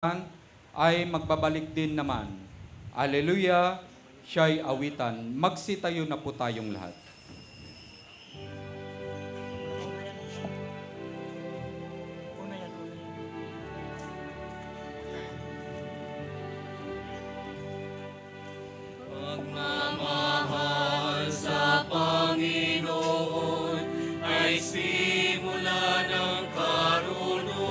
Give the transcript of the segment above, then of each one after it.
ay magbabalik din naman. Alleluia, siya'y awitan. Magsitayo na po tayong lahat. Pagmamahal sa Panginoon ay simula ng karunungan.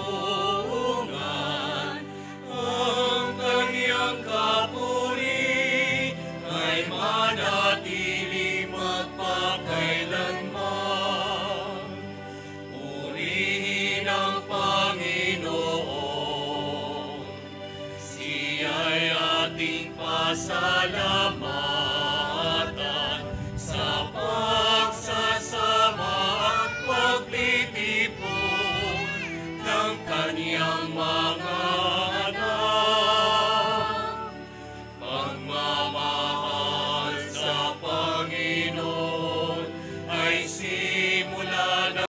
Ang kanyang kapuri ay manatili magpakailanman. Purihin ang Panginoon, siya'y ating pasalamatan sa pagsasama at pagtitipon ng kanyang mga anak. Pagmamahal sa Panginoon ay simula ng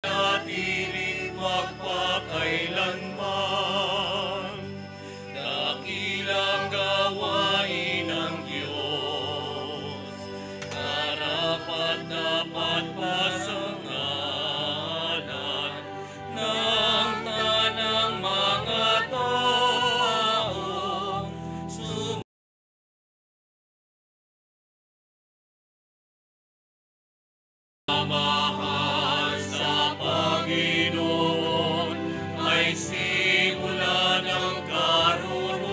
natiling magpakailanman. Dakilang gawain ng Diyos, karapat-dapat pasangalan ng tanang mga tao. Pagmamahal sa Panginoon ay simula ng karunungan.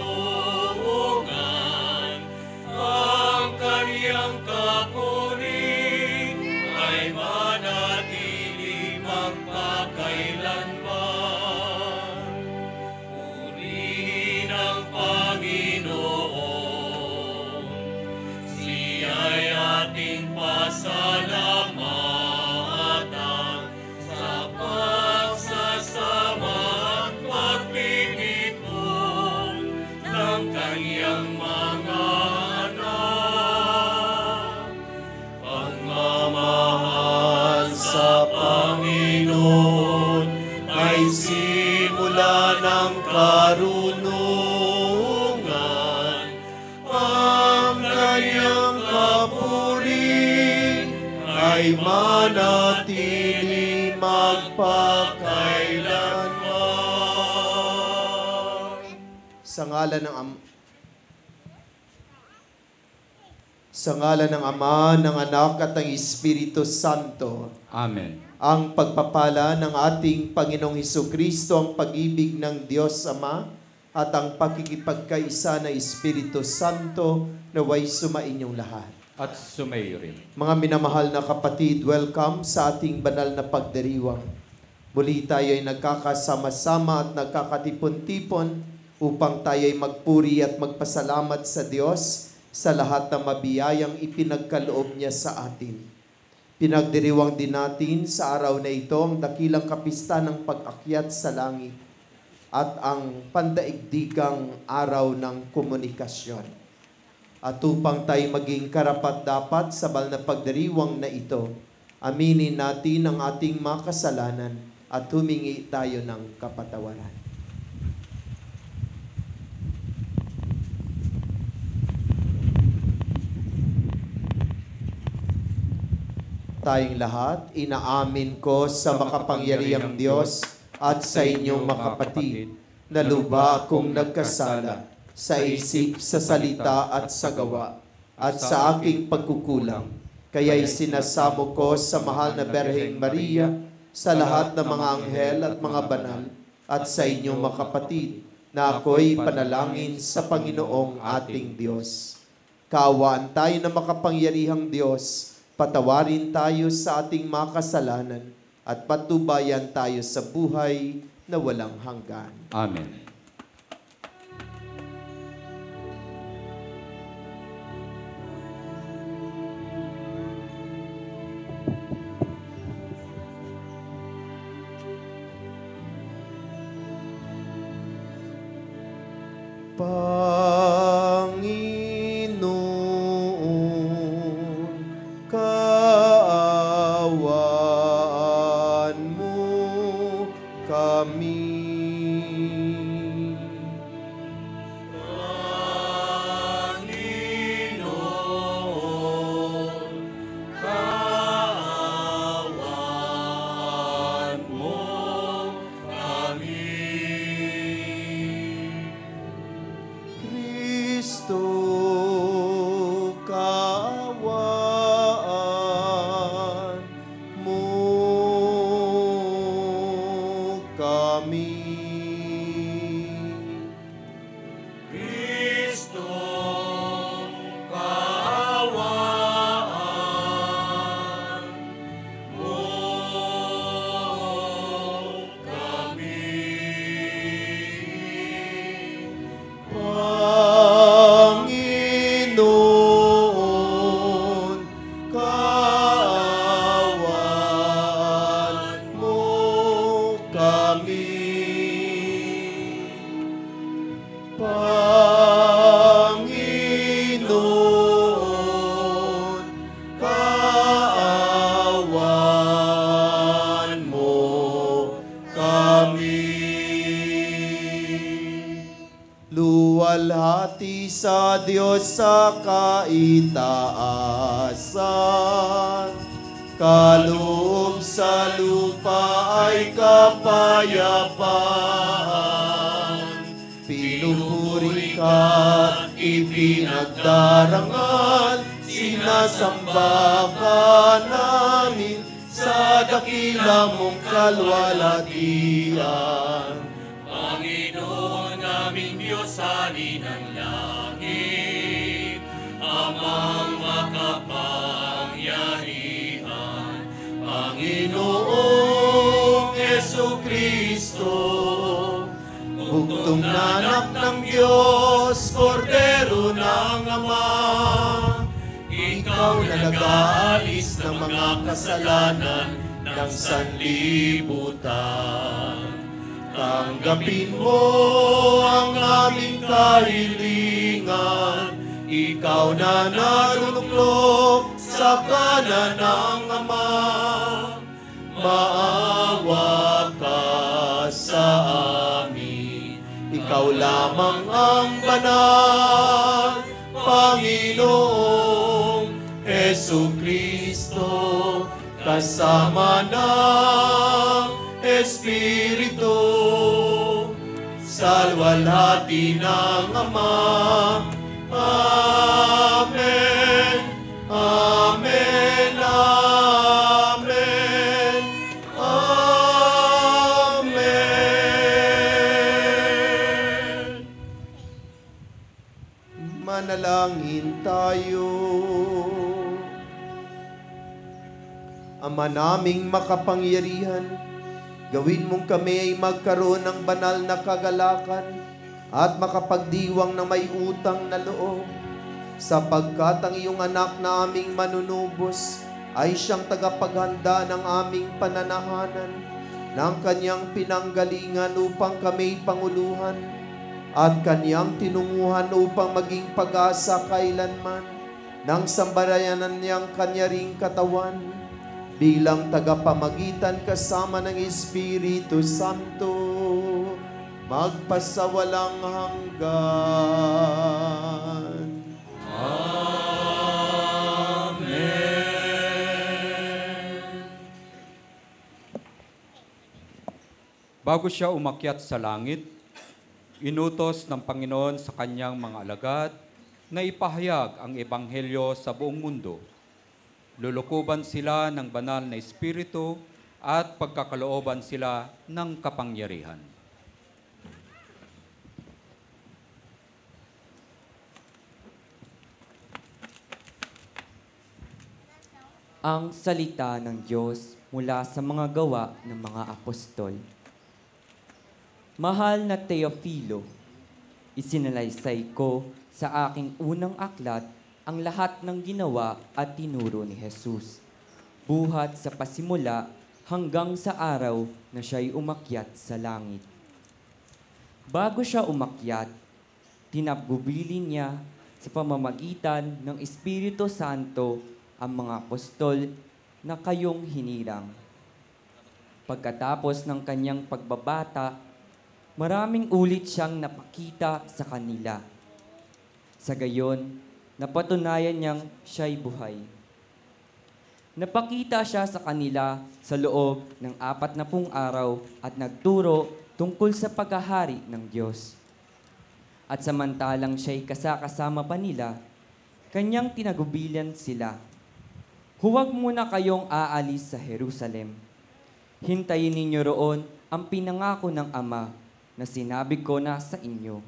Ang kanyang kapuri ay manatili magpakailanman. Purihin ang Panginoon, siya'y ating pasalamatan sa pagsasama at pagtitipon ng kanyang mga anak. Pagmamahal sa Panginoon ay simula ng karunungan. Ang kanyang kapuri ay manatili magpakailanman. Sa ngalan ng Ama, ng Anak at ng Espiritu Santo. Amen. Ang pagpapala ng ating Panginoong Hesukristo, ang pag-ibig ng Diyos Ama, at ang pakikipagkaisa ng Espiritu Santo naway sumainyong lahat. At sumayo rin. Mga minamahal na kapatid, welcome sa ating banal na pagdiriwang. Muli tayo ay nagkakasama-sama at nagkakatipon-tipon upang tayo ay magpuri at magpasalamat sa Diyos sa lahat ng mabiyayang ipinagkaloob niya sa atin. Pinagdiriwang din natin sa araw na ito ang dakilang kapista ng pag-akyat sa langit at ang pandaigdigang araw ng komunikasyon. At upang tayo maging karapat-dapat sa banal na pagdiriwang na ito, aminin natin ang ating mga kasalanan at humingi tayo ng kapatawaran. Tayong lahat, inaamin ko sa makapangyarihang Diyos at sa inyong mga kapatid, na luba akong nagkasala sa isip, sa salita at sa gawa, at sa aking pagkukulang. Kaya'y sinasamo ko sa mahal na Berheng Maria, sa lahat ng mga anghel at mga banal, at sa inyong mga kapatid, na ako'y panalangin sa Panginoong ating Diyos. Kaawaan tayo ng makapangyarihang Diyos, patawarin tayo sa ating mga kasalanan, at patubayan tayo sa buhay na walang hanggan. Amen. Panginoon, Luwalhati sa Diyos sa kaitaasan. Kaloob sa lupa ay kapayapaan. Pinupuri ka, ipinagdarangal, sinasamba ka namin sa dakila mong kalwalhatian. Panginoon naming Diyos, hari ng langit, amang makapangyarihan, Panginoong Jesucristo, bugtong na anak ng Diyos, kordero ng Ama, ikaw na nag-aalis ng mga kasalanan ng sanlibutan. Tanggapin mo ang aming kahilingan, ikaw na naluklok sa kanan ng Ama. Maawa ka sa amin, ikaw lamang ang banal, Panginoong Jesucristo, kasama ng Espiritu, sa luwalhati ng Ama. Amen, amen, amen, amen. Manalangin tayo. Ama naming makapangyarihan, gawin mong kami ay magkaroon ng banal na kagalakan at makapagdiwang na may utang na loob, sapagkat ang iyong anak na aming manunubos ay siyang tagapaghanda ng aming pananahanan, ng kanyang pinanggalingan upang kami panguluhan, at kanyang tinunguhan upang maging pag-asa kailanman ng sambayanan niyang kanyaring katawan, bilang tagapamagitan kasama ng Espiritu Santo, magpasawalang hanggan. Amen. Bago siya umakyat sa langit, inutos ng Panginoon sa kanyang mga alagad na ipahayag ang ebanghelyo sa buong mundo. Lulukuban sila ng banal na Espiritu at pagkakalooban sila ng kapangyarihan. Ang salita ng Diyos mula sa mga gawa ng mga apostol. Mahal na Teofilo, isinalaysay ko sa aking unang aklat ang lahat ng ginawa at tinuro ni Jesus, buhat sa pasimula hanggang sa araw na siya'y umakyat sa langit. Bago siya umakyat, tinagubili niya sa pamamagitan ng Espiritu Santo ang mga apostol na kayong hinirang. Pagkatapos ng kanyang pagbabata, maraming ulit siyang napakita sa kanila. Sa gayon, napatunayan niyang siya'y buhay. Napakita siya sa kanila sa loob ng 40 araw at nagturo tungkol sa paghahari ng Diyos. At samantalang siya'y kasama pa nila, kanyang tinagubilan sila. Huwag muna kayong aalis sa Jerusalem. Hintayin ninyo roon ang pinangako ng Ama na sinabi ko na sa inyo.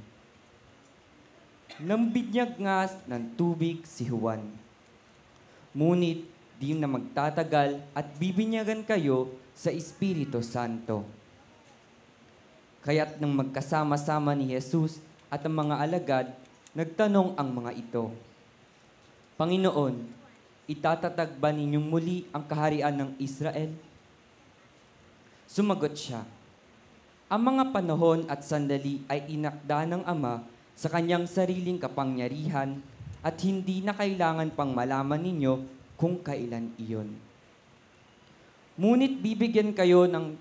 Nambinyag nga ng tubig si Juan. Ngunit di na magtatagal at bibinyagan kayo sa Espiritu Santo. Kaya't nang magkasama-sama ni Jesus at ang mga alagad, nagtanong ang mga ito, Panginoon, itatatag ba ninyong muli ang kaharian ng Israel? Sumagot siya, ang mga panahon at sandali ay inakda ng Ama sa kanyang sariling kapangyarihan at hindi na kailangan pang malaman ninyo kung kailan iyon. Ngunit bibigyan kayo ng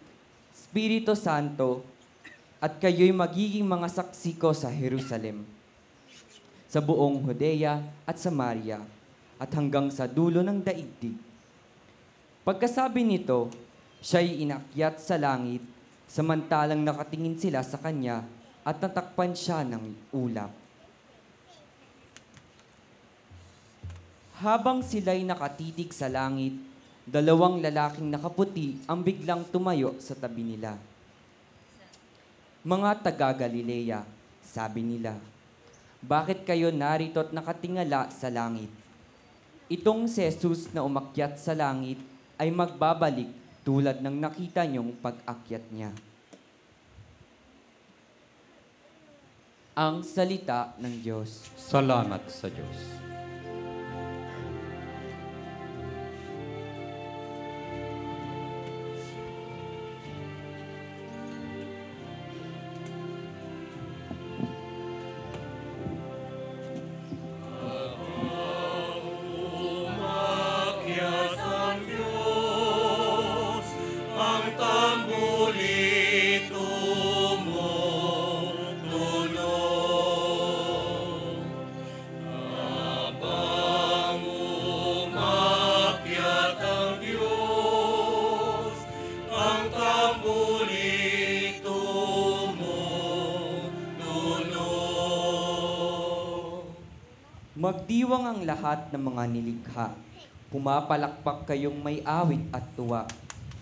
Espiritu Santo at kayo'y magiging mga saksi ko sa Jerusalem, sa buong Judea at Samaria at hanggang sa dulo ng daigdig. Pagkasabi nito, siya'y inakyat sa langit, samantalang nakatingin sila sa kanya at natakpan siya ng ulap. Habang sila'y nakatitig sa langit, dalawang lalaking nakaputi ang biglang tumayo sa tabi nila. Mga taga-Galilea, sabi nila, bakit kayo narito at nakatingala sa langit? Itong si Jesus na umakyat sa langit ay magbabalik tulad ng nakita niyong pag-akyat niya. Ang salita ng Diyos. Salamat sa Diyos. Magdiwang ang lahat ng mga nilikha. Pumapalakpak kayong may awit at tuwa.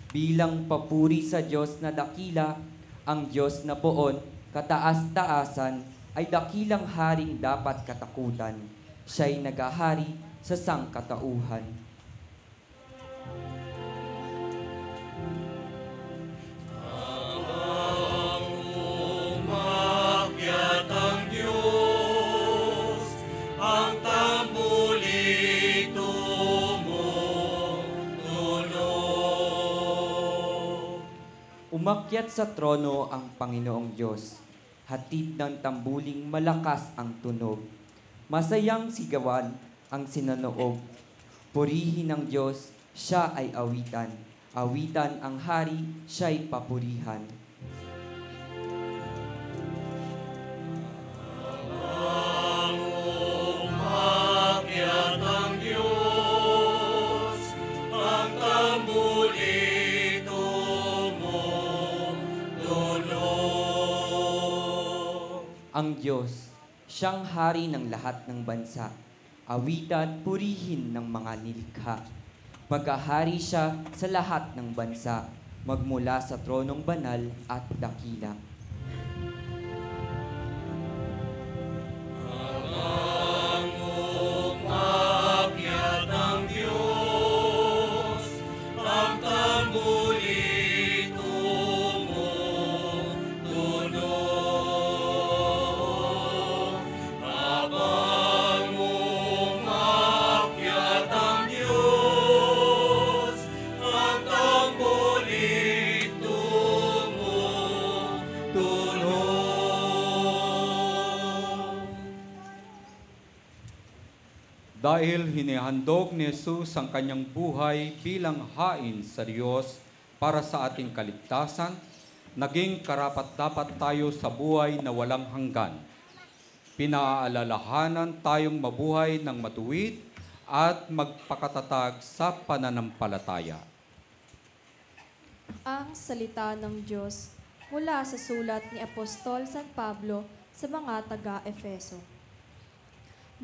Bilang papuri sa Diyos na dakila, ang Diyos na poon, kataas-taasan, ay dakilang haring dapat katakutan. Siya'y nagahari sa sangkatauhan. Umakyat sa trono ang Panginoong Diyos. Hatid ng tambuling malakas ang tunog. Masayang sigawan ang sinanoob. Purihin ng Diyos, siya ay awitan. Awitan ang hari, siya'y papurihan. Ang Diyos, siyang hari ng lahat ng bansa, awitan, purihin ng mga nilikha. Maghahari siya sa lahat ng bansa, magmula sa tronong banal at dakila. Dahil hinihandog ni Jesus ang kanyang buhay bilang hain sa Diyos para sa ating kaligtasan, naging karapat-dapat tayo sa buhay na walang hanggan. Pinaalalahanan tayong mabuhay ng matuwid at magpakatatag sa pananampalataya. Ang salita ng Diyos mula sa sulat ni Apostol San Pablo sa mga taga-Efeso.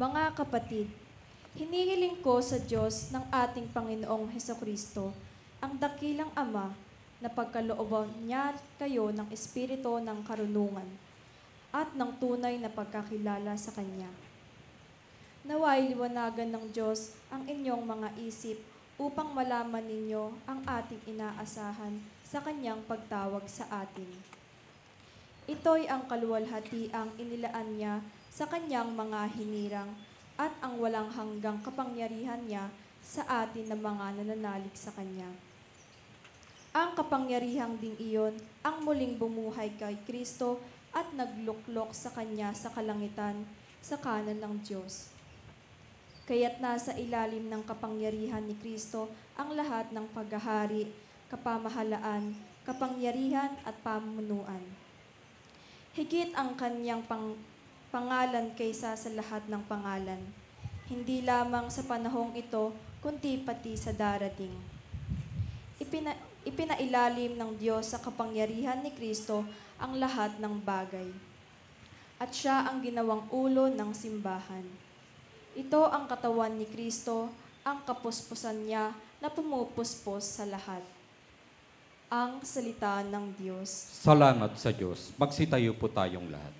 Mga kapatid, hinihiling ko sa Diyos ng ating Panginoong Hesukristo, ang dakilang Ama, na pagkalooban niya kayo ng espiritu ng karunungan at ng tunay na pagkakilala sa Kanya. Naway liwanagan ng Diyos ang inyong mga isip upang malaman ninyo ang ating inaasahan sa Kanyang pagtawag sa atin. Ito'y ang kaluwalhatiang inilaan niya sa Kanyang mga hinirang at ang walang hanggang kapangyarihan niya sa atin na mga nananalig sa Kanya. Ang kapangyarihang ding iyon ang muling bumuhay kay Kristo at nagluklok sa Kanya sa kalangitan, sa kanan ng Diyos. Kaya't nasa ilalim ng kapangyarihan ni Kristo ang lahat ng paghahari, kapamahalaan, kapangyarihan at pamunuan. Higit ang Kanyang pangalan kaysa sa lahat ng pangalan, hindi lamang sa panahong ito, kundi pati sa darating. Ipinailalim ng Diyos sa kapangyarihan ni Kristo ang lahat ng bagay. At siya ang ginawang ulo ng simbahan. Ito ang katawan ni Kristo, ang kapuspusan niya na pumupuspos sa lahat. Ang salita ng Diyos. Salamat sa Diyos. Magsitayo po tayong lahat.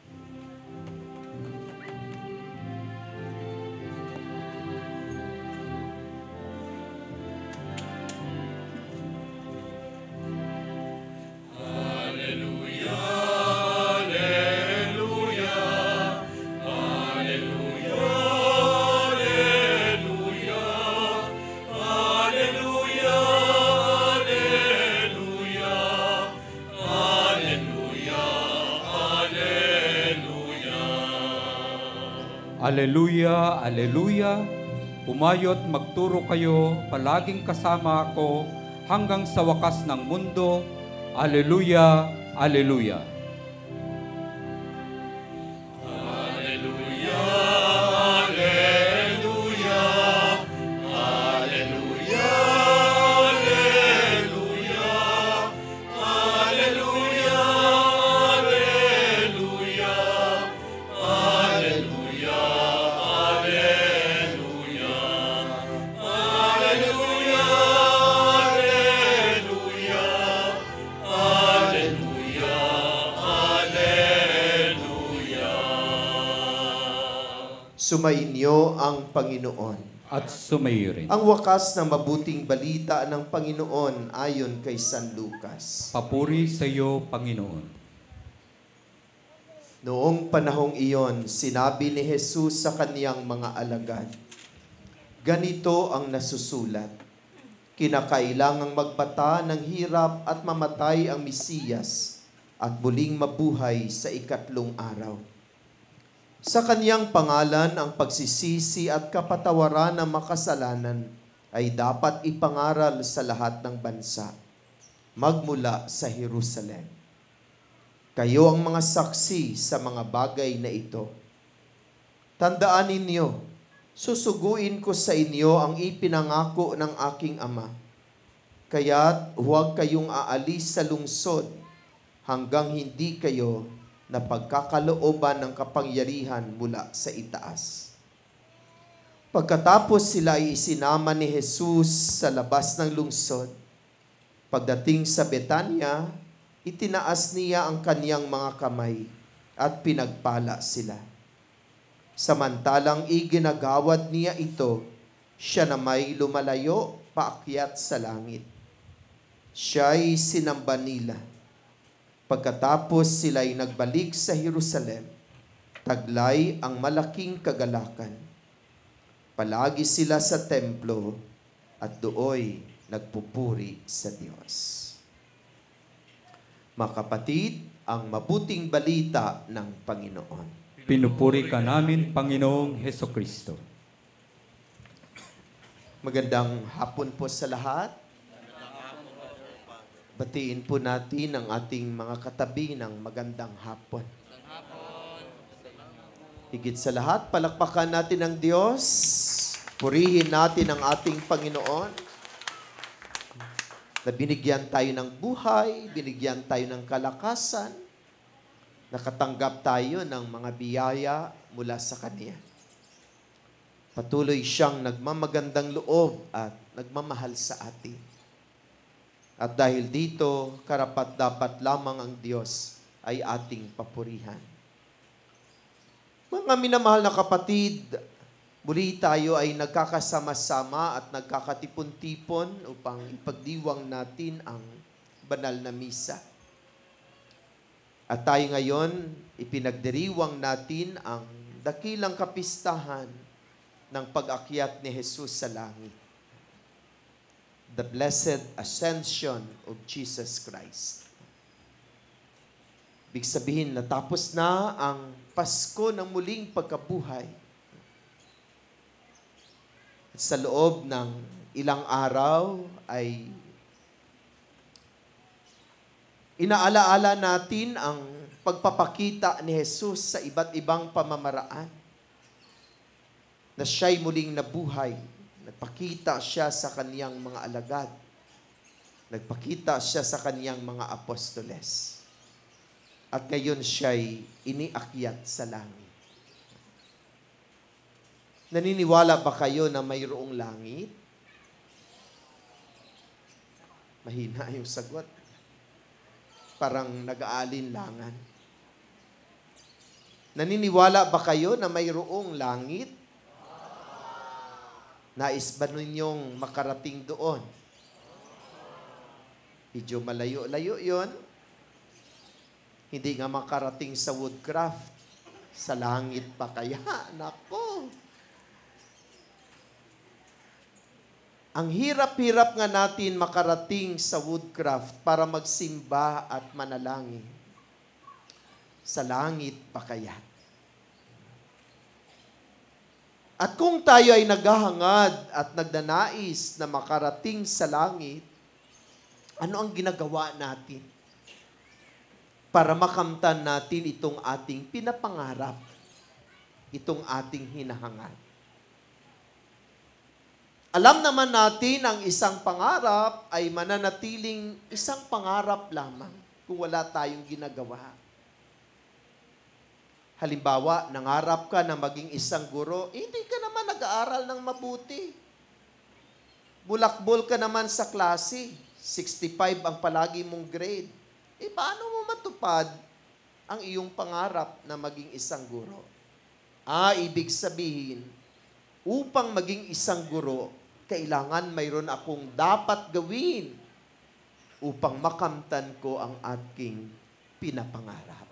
Aleluya, aleluya. Pumayo't magturo kayo, palaging kasama ako hanggang sa wakas ng mundo. Aleluya, aleluya. Sumainyo ang Panginoon. At sumayo rin. Ang wakas ng mabuting balita ng Panginoon ayon kay San Lucas. Papuri sa iyo, Panginoon. Noong panahong iyon, sinabi ni Jesus sa kaniyang mga alagad, ganito ang nasusulat, kinakailangang magbata ng hirap at mamatay ang Mesiyas at muling mabuhay sa ikatlong araw. Sa kaniyang pangalan, ang pagsisisi at kapatawaran ng makasalanan ay dapat ipangaral sa lahat ng bansa, magmula sa Jerusalem. Kayo ang mga saksi sa mga bagay na ito. Tandaan ninyo, susuguin ko sa inyo ang ipinangako ng aking Ama. Kaya't huwag kayong aalis sa lungsod hanggang hindi kayo na pagkakalooban ng kapangyarihan mula sa itaas. Pagkatapos sila ay isinama ni Jesus sa labas ng lungsod. Pagdating sa Betania, itinaas niya ang kaniyang mga kamay at pinagpala sila. Samantalang iginagawad niya ito, siya na may lumalayo paakyat sa langit. Siya'y sinamba nila. Pagkatapos sila'y nagbalik sa Jerusalem, taglay ang malaking kagalakan. Palagi sila sa templo at dooy nagpupuri sa Diyos. Mga kapatid, ang mabuting balita ng Panginoon. Pinupuri ka namin, Panginoong Hesukristo. Magandang hapon po sa lahat. Batiin po natin ang ating mga katabi ng magandang hapon. Higit sa lahat, palakpakan natin ang Diyos. Purihin natin ang ating Panginoon. Na binigyan tayo ng buhay, binigyan tayo ng kalakasan, nakatanggap tayo ng mga biyaya mula sa Kanya. Patuloy siyang nagmamagandang loob at nagmamahal sa atin. At dahil dito, karapat-dapat lamang ang Diyos ay ating papurihan. Mga minamahal na kapatid, muli tayo ay nagkakasama-sama at nagkakatipon-tipon upang ipagdiwang natin ang banal na misa. At tayo ngayon, ipinagdiriwang natin ang dakilang kapistahan ng pag-akyat ni Jesus sa langit. The Blessed Ascension of Jesus Christ. Ibig sabihin, natapos na ang Pasko ng muling pagkabuhay. At sa loob ng ilang araw ay Inaalaala natin ang pagpapakita ni Jesus sa iba't ibang pamamaraan na siya'y muling nabuhay. Nagpakita siya sa kaniyang mga alagad. Nagpakita siya sa kaniyang mga apostoles. At ngayon siya'y iniakyat sa langit. Naniniwala ba kayo na mayroong langit? Mahina yung sagot. Parang nag-aalinlangan. Naniniwala ba kayo na mayroong langit? Nais ba ninyong makarating doon? Medyo malayo-layo yon. Hindi nga makarating sa Woodcraft. Sa langit pa kaya? Nako! Ang hirap-hirap nga natin makarating sa Woodcraft para magsimba at manalangin. Sa langit pa kaya? At kung tayo ay naghahangad at nagdanais na makarating sa langit, ano ang ginagawa natin para makamtan natin itong ating pinapangarap, itong ating hinahangad? Alam naman natin ang isang pangarap ay mananatiling isang pangarap lamang kung wala tayong ginagawa. Halimbawa, nangarap ka na maging isang guro, hindi ka naman nag-aaral ng mabuti. Bulakbol ka naman sa klase, 65 ang palagi mong grade. Paano mo matupad ang iyong pangarap na maging isang guro? Ibig sabihin, upang maging isang guro, kailangan mayroon akong dapat gawin upang makamtan ko ang aking pinapangarap.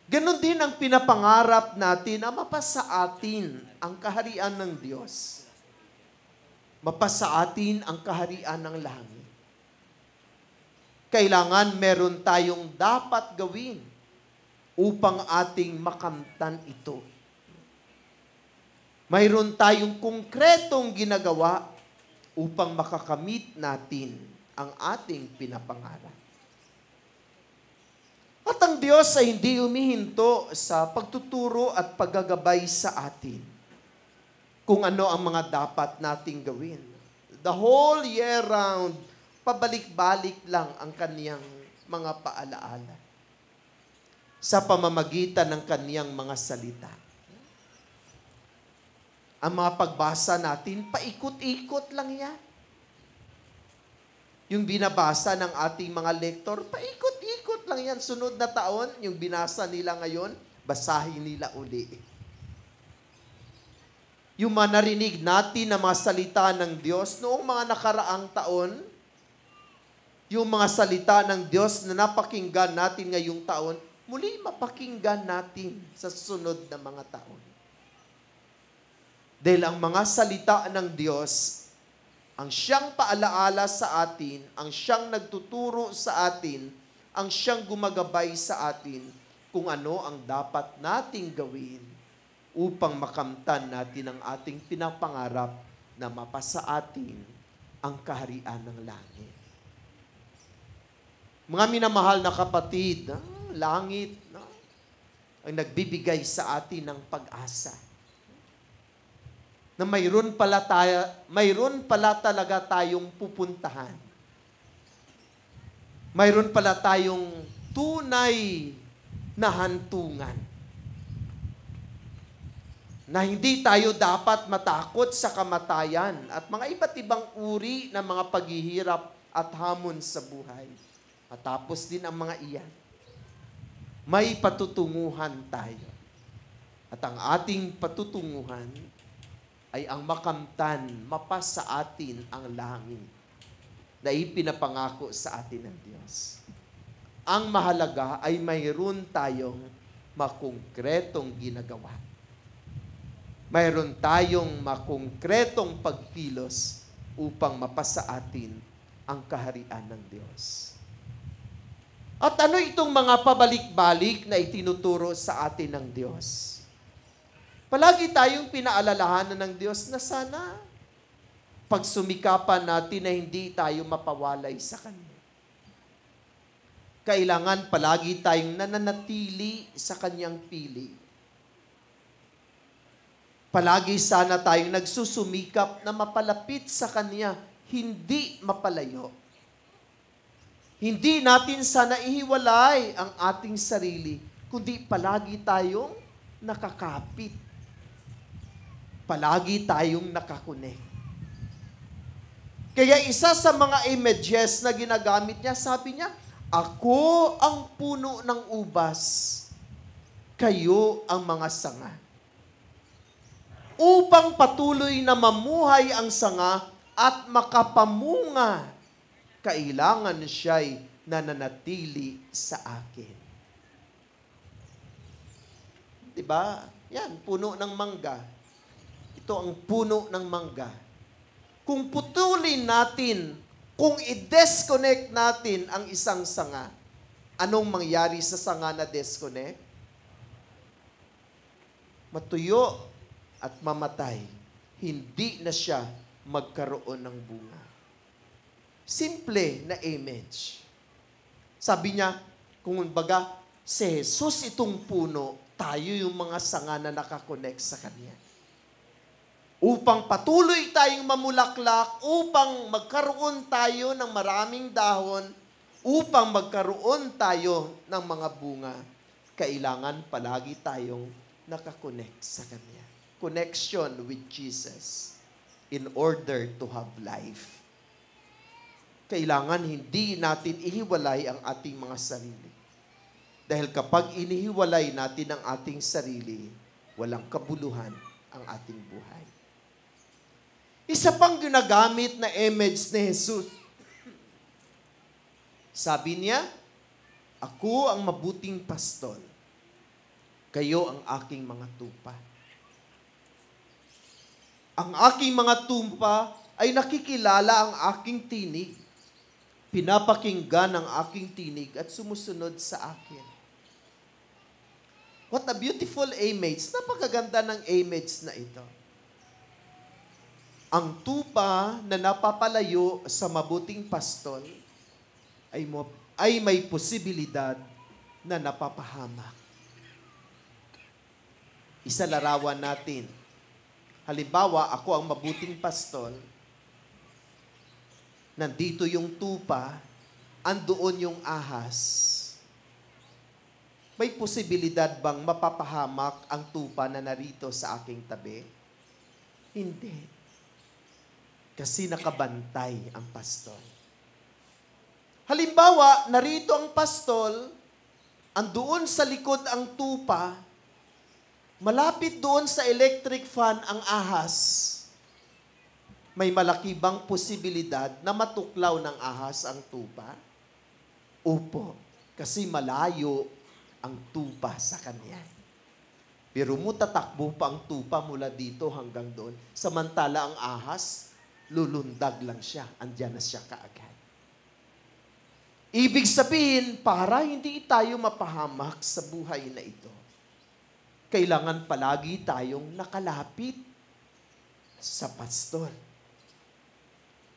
Ganon din ang pinapangarap natin na mapasa atin ang kaharian ng Diyos. Mapasa atin ang kaharian ng langit. Kailangan meron tayong dapat gawin upang ating makamtan ito. Mayroon tayong konkretong ginagawa upang makakamit natin ang ating pinapangarap. At ang Diyos ay hindi humihinto sa pagtuturo at paggagabay sa atin kung ano ang mga dapat nating gawin. The whole year round, pabalik-balik lang ang kaniyang mga paalaala sa pamamagitan ng kaniyang mga salita. Ang mga pagbasa natin, paikot-ikot lang yan. Yung binabasa ng ating mga lektor, paikot-ikot lang yan. Sunod na taon, yung binasa nila ngayon, basahin nila uli. Yung mga narinig natin na mga salita ng Diyos noong mga nakaraang taon, yung mga salita ng Diyos na napakinggan natin ngayong taon, muli mapakinggan natin sa susunod na mga taon. Dahil ang mga salita ng Diyos, ang siyang paalaala sa atin, ang siyang nagtuturo sa atin, ang siyang gumagabay sa atin kung ano ang dapat nating gawin upang makamtan natin ang ating pinapangarap na mapasa atin ang kaharian ng langit. Mga minamahal na kapatid, langit ang nagbibigay sa atin ng pag-asa. Na mayroon pala talaga tayong pupuntahan. Mayroon pala tayong tunay na hantungan. Na hindi tayo dapat matakot sa kamatayan at mga iba't ibang uri ng mga paghihirap at hamon sa buhay. Matapos din ang mga iyan, may patutunguhan tayo. At ang ating patutunguhan ay ang makamtan, mapasa atin ang langit na ipinapangako sa atin ng Diyos. Ang mahalaga ay mayroon tayong makongkretong ginagawa. Mayroon tayong makongkretong pagkilos upang mapasa atin ang kaharian ng Diyos. At ano itong mga pabalik-balik na itinuturo sa atin ng Diyos? Palagi tayong pinaalalahanan ng Diyos na sana pagsumikapan natin na hindi tayo mapawalay sa Kanya. kailangan palagi tayong nananatili sa kanyang pili. Palagi sana tayong nagsusumikap na mapalapit sa kanya, hindi mapalayo. Hindi natin sana ihiwalay ang ating sarili, kundi palagi tayong nakakapit. Palagi tayong nakakunek. Kaya isa sa mga images na ginagamit niya, sabi niya, ako ang puno ng ubas, kayo ang mga sanga. Upang patuloy na mamuhay ang sanga at makapamunga, kailangan siya'y nananatili sa akin. Diba? Yan, puno ng mangga. Ito ang puno ng mangga. Kung putulin natin, kung i-disconnect natin ang isang sanga, anong mangyari sa sanga na disconnect? Matuyo at mamatay. Hindi na siya magkaroon ng bunga. Simple na image. Sabi niya, kung baga, si Jesus itong puno, tayo yung mga sanga na nakakonect sa Kanya. Upang patuloy tayong mamulaklak, upang magkaroon tayo ng maraming dahon, upang magkaroon tayo ng mga bunga, kailangan palagi tayong nakakonect sa Kanya. Connection with Jesus in order to have life. Kailangan hindi natin ihiwalay ang ating mga sarili. Dahil kapag inihiwalay natin ang ating sarili, walang kabuluhan ang ating buhay. Isa pang ginagamit na image ni Jesus. Sabi niya, ako ang mabuting pastol. Kayo ang aking mga tupa. Ang aking mga tupa ay nakikilala ang aking tinig. Pinapakinggan ang aking tinig at sumusunod sa akin. What a beautiful image. Napakaganda ng image na ito. Ang tupa na napapalayo sa mabuting pastol ay may posibilidad na napapahamak. Isa larawan natin. Halimbawa, ako ang mabuting pastol, nandito yung tupa, andoon yung ahas. May posibilidad bang mapapahamak ang tupa na narito sa aking tabi? Hindi. Kasi nakabantay ang pastol. Halimbawa, narito ang pastol, andoon sa likod ang tupa, malapit doon sa electric fan ang ahas. May malaki bang posibilidad na matuklaw ng ahas ang tupa? Opo, kasi malayo ang tupa sa kanya. Pero mo tatakbo pa ang tupa mula dito hanggang doon. Samantala ang ahas, lulundag lang siya. Andiyan na siya kaagad. Ibig sabihin, para hindi tayo mapahamak sa buhay na ito, kailangan palagi tayong nakalapit sa pastol.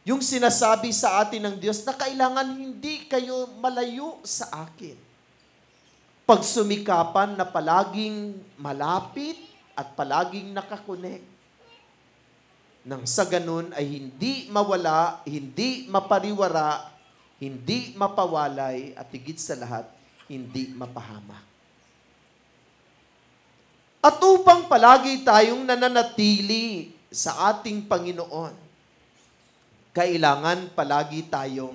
Yung sinasabi sa atin ng Diyos na kailangan hindi kayo malayo sa akin. Pagsumikapan na palaging malapit at palaging nakakonek. Nang sa ganun ay hindi mawala, hindi mapariwara, hindi mapawalay, at higit sa lahat, hindi mapahamak. At upang palagi tayong nananatili sa ating Panginoon, kailangan palagi tayong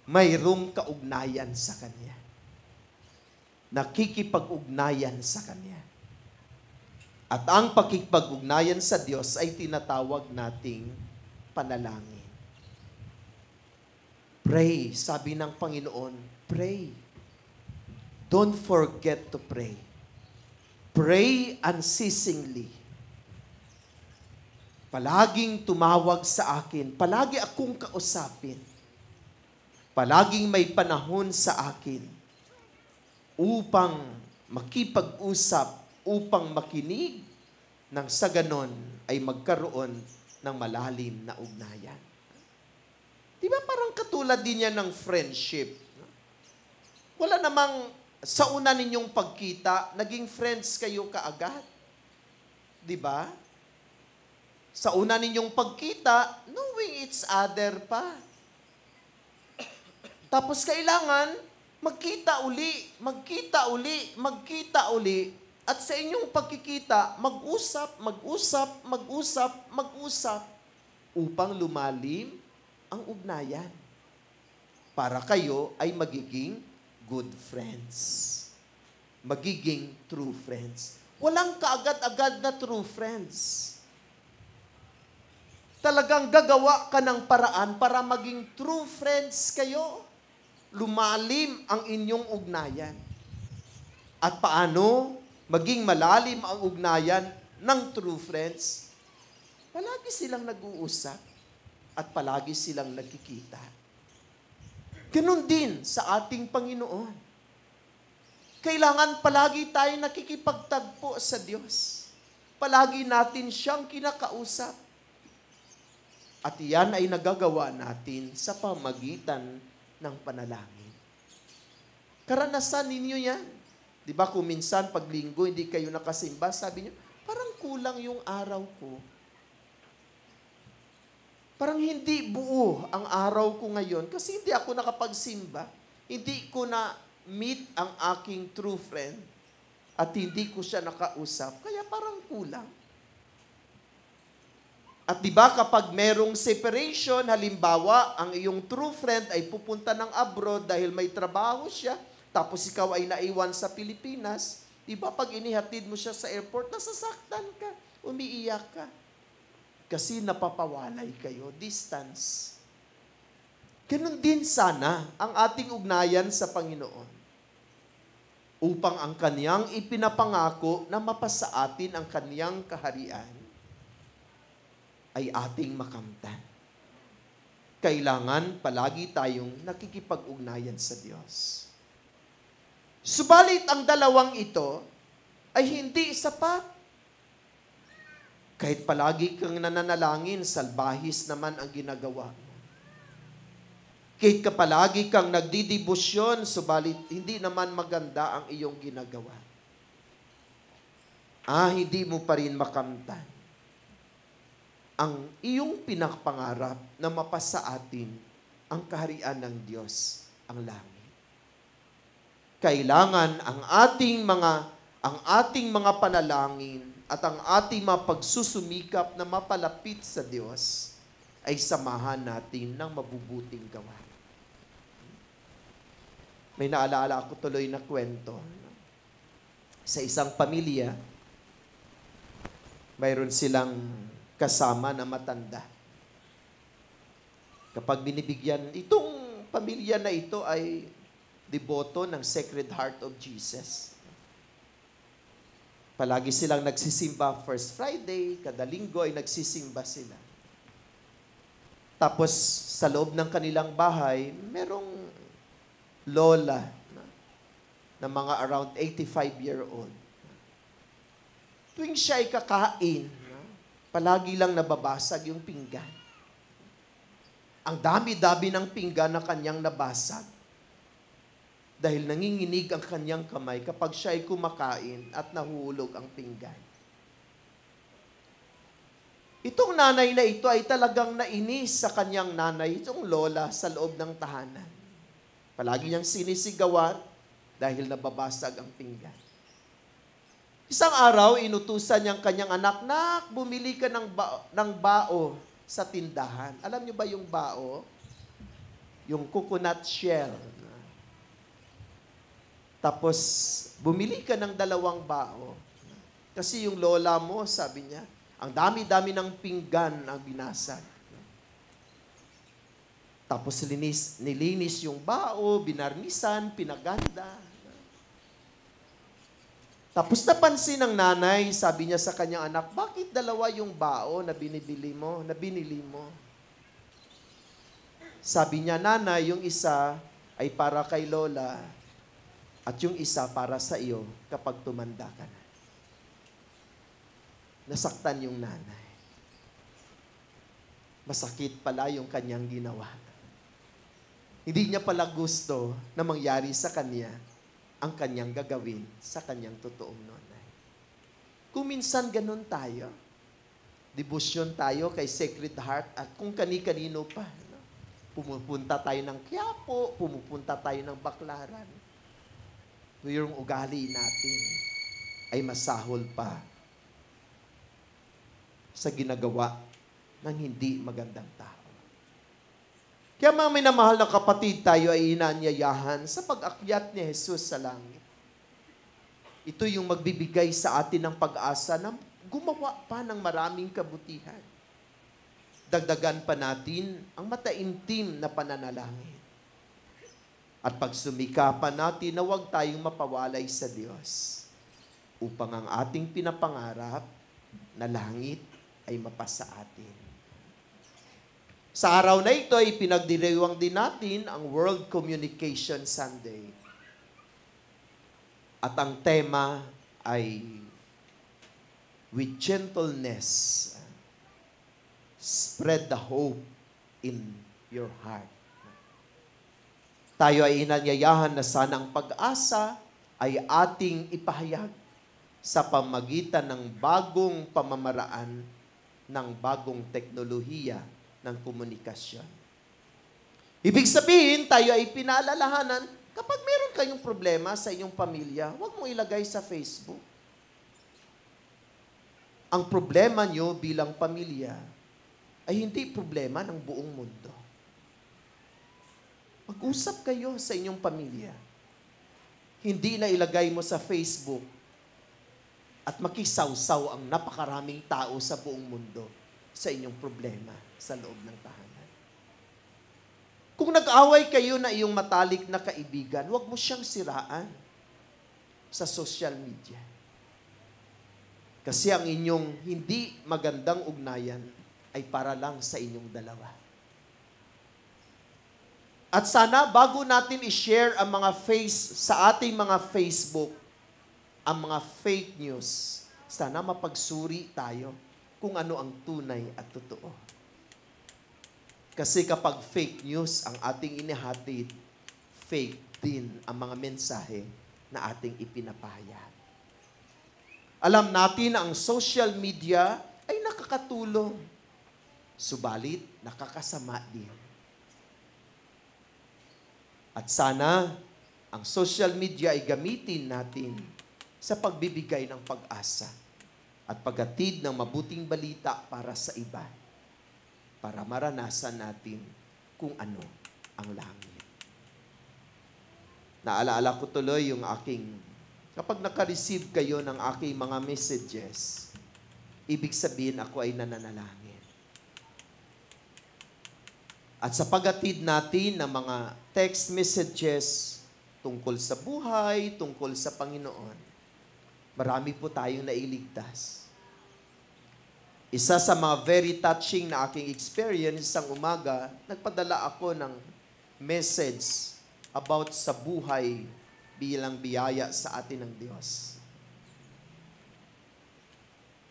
mayroong kaugnayan sa Kanya. Nakikipag-ugnayan sa Kanya. At ang pakikipag-ugnayan sa Diyos ay tinatawag nating panalangin. Pray, sabi ng Panginoon, pray. Don't forget to pray. Pray unceasingly. Palaging tumawag sa akin. Palagi akong kausapin. Palaging may panahon sa akin upang makipag-usap, upang makinig, nang sa ganon ay magkaroon ng malalim na ugnayan. Di ba parang katulad din yan ng friendship? Wala namang sa una ninyong pagkita, naging friends kayo kaagad. Di ba? Sa una ninyong pagkita, knowing each other pa. Tapos kailangan, magkita uli. At sa inyong pagkikita, mag-usap, upang lumalim ang ugnayan. Para kayo ay magiging good friends. Magiging true friends. Walang kaagad-agad na true friends. Talagang gagawa ka ng paraan para maging true friends kayo. Lumalim ang inyong ugnayan. At paano maging malalim ang ugnayan ng true friends? Palagi silang nag-uusap at palagi silang nagkikita. Ganun din sa ating Panginoon. Kailangan palagi tayo nakikipagtagpo sa Diyos. Palagi natin siyang kinakausap. At iyan ay nagagawa natin sa pamagitan ng panalangin. Karanasan ninyo yan. Di ba kung minsan pag linggo hindi kayo nakasimba, sabi niyo, parang kulang yung araw ko. Parang hindi buo ang araw ko ngayon kasi hindi ako nakapagsimba. Hindi ko na meet ang aking true friend at hindi ko siya nakausap. Kaya parang kulang. At di ba kapag merong separation, halimbawa, ang iyong true friend ay pupunta ng abroad dahil may trabaho siya, tapos ikaw ay naiwan sa Pilipinas, di ba pag inihatid mo siya sa airport, nasasaktan ka, umiiyak ka. Kasi napapawalay kayo, distance. Ganun din sana ang ating ugnayan sa Panginoon. Upang ang Kaniyang ipinapangako na mapasa atin ang Kaniyang kaharian, ay ating makamtan. Kailangan palagi tayong nakikipag-ugnayan sa Diyos. Subalit ang dalawang ito ay hindi sapat. Kahit palagi kang nananalangin, salbahis naman ang ginagawa mo. Kahit palagi kang nagdidibusyon, subalit hindi naman maganda ang iyong ginagawa. Hindi mo pa rin makamtan ang iyong pinakapangarap na mapasa atin ang kaharian ng Diyos, ang langit. Kailangan ang ating mga panalangin at ang ating mga pagsusumikap na mapalapit sa Diyos ay samahan natin ng mabubuting gawa. May naalala ako tuloy na kwento. Sa isang pamilya, mayroon silang kasama na matanda. Kapag binibigyan, itong pamilya na ito ay deboto ng Sacred Heart of Jesus. Palagi silang nagsisimba first Friday, kada linggo ay nagsisimba sila. Tapos sa loob ng kanilang bahay, merong lola na mga around 85-year-old. Tuwing siya ay kakain, palagi lang nababasag yung pinggan. Ang dami-dami ng pinggan na kanyang nabasag. Dahil nanginginig ang kanyang kamay kapag siya ay kumakain at nahuhulog ang pinggan. Itong nanay na ito ay talagang nainis sa kanyang nanay, itong lola sa loob ng tahanan. Palagi niyang sinisigawan dahil nababasag ang pinggan. Isang araw, inutusan niyang kanyang anak, "Nak, bumili ka ng bao sa tindahan." Alam niyo ba yung bao? Yung coconut shell. Tapos, bumili ka ng 2 bao. Kasi yung lola mo, sabi niya, ang dami-dami ng pinggan ang binasag. Tapos nilinis yung bao, binarnisan, pinaganda. Tapos napansin ng nanay, sabi niya sa kanyang anak, "Bakit 2 yung bao na binili mo? Sabi niya, "Nanay, yung isa ay para kay lola, at yung isa para sa iyo kapag tumanda ka na." Nasaktan yung nanay. Masakit pala yung kanyang ginawa. Hindi niya pala gusto na mangyari sa kanya ang kanyang gagawin sa kanyang totoong nonay. Kung minsan ganun tayo, debosyon tayo kay Sacred Heart at kung kani-kanino pa. No? Pumupunta tayo ng Quiapo, pumupunta tayo ng Baclaran. Yung ugali natin ay masahol pa sa ginagawa ng hindi magandang tao. Kaya mga minamahal na kapatid, tayo ay inaanyayahan sa pag-akyat ni Jesus sa langit. Ito yung magbibigay sa atin ng pag-asa na gumawa pa ng maraming kabutihan. Dagdagan pa natin ang mataimtim na pananalangin. At pagsumikapan natin na huwag tayong mapawalay sa Diyos upang ang ating pinapangarap na langit ay mapasa atin. Sa araw na ito ay pinagdiriwang din natin ang World Communication Sunday. At ang tema ay with gentleness, spread the hope in your heart. Tayo ay inanyayahan na sana ang pag-asa ay ating ipahayag sa pamagitan ng bagong pamamaraan ng bagong teknolohiya ng komunikasyon. Ibig sabihin, tayo ay pinaalalahanan, kapag meron kayong problema sa inyong pamilya, huwag mong ilagay sa Facebook. Ang problema nyo bilang pamilya ay hindi problema ng buong mundo. Mag-usap kayo sa inyong pamilya. Hindi na ilagay mo sa Facebook at makisawsaw ang napakaraming tao sa buong mundo sa inyong problema sa loob ng tahanan. Kung nag-away kayo na iyong matalik na kaibigan, huwag mo siyang siraan sa social media. Kasi ang inyong hindi magandang ugnayan ay para lang sa inyong dalawa. At sana bago natin i-share ang mga sa ating mga Facebook, ang mga fake news, sana mapagsuri tayo kung ano ang tunay at totoo. Kasi kapag fake news ang ating inihatid, fake din ang mga mensahe na ating ipinapahayag. Alam natin na ang social media ay nakakatulong, subalit nakakasama din. At sana ang social media ay gamitin natin sa pagbibigay ng pag-asa at paghatid ng mabuting balita para sa iba, para maranasan natin kung ano ang langit. Naalaala ko tuloy yung kapag naka-receive kayo ng aking mga messages, ibig sabihin ako ay nananalangin. At sa paghatid natin ng mga text messages tungkol sa buhay, tungkol sa Panginoon, marami po tayong nailigtas. Isa sa mga very touching na aking experience, isang umaga, nagpadala ako ng message about sa buhay bilang biyaya sa atin ng Diyos.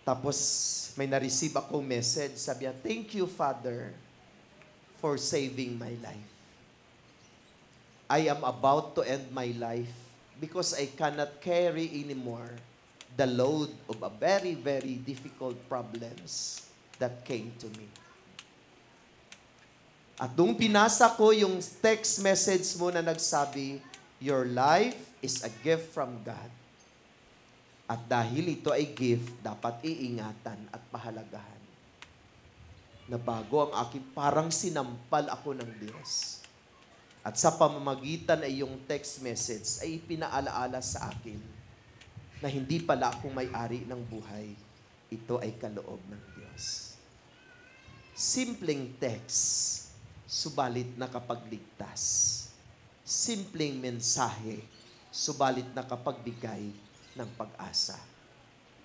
Tapos may na-receive akong message, sabi niya, "Thank you, Father, for saving my life. I am about to end my life because I cannot carry anymore the load of a very, very difficult problems that came to me." At nung pinasa ko yung text message mo na nagsabi, "Your life is a gift from God." At dahil ito ay gift, dapat iingatan at pahalagahan. Nabago ang aking, parang sinampal ako ng Diyos. At sa pamamagitan ay yung text message ay pinaalaala sa akin na hindi pala akong may-ari ng buhay. Ito ay kaloob ng Diyos. Simpleng text, subalit nakapagligtas. Simpleng mensahe, subalit nakapagbigay ng pag-asa.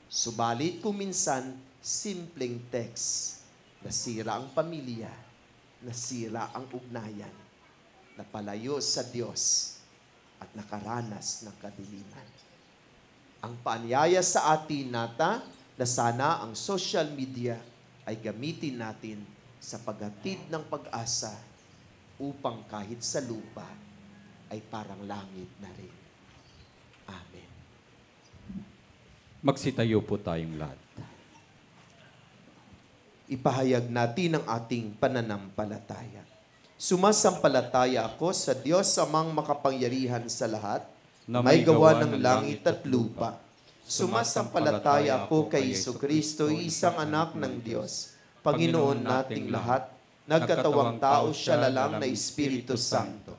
Subalit kung minsan, simpleng text, nasira ang pamilya, nasira ang ugnayan, napalayo sa Diyos, at nakaranas ng kadiliman. Ang paanyaya sa atin nata na sana ang social media ay gamitin natin sa paghatid ng pag-asa upang kahit sa lupa ay parang langit na rin. Amen. Magsitayo po tayong lahat. Ipahayag natin ang ating pananampalataya. Sumasampalataya ako sa Diyos amang makapangyarihan sa lahat, na may gawa ng langit at lupa. Sumasampalataya ako kay Jesucristo, isang anak ng Diyos, Panginoon nating lahat, nagkatawang tao siya lalang na Espiritu Santo.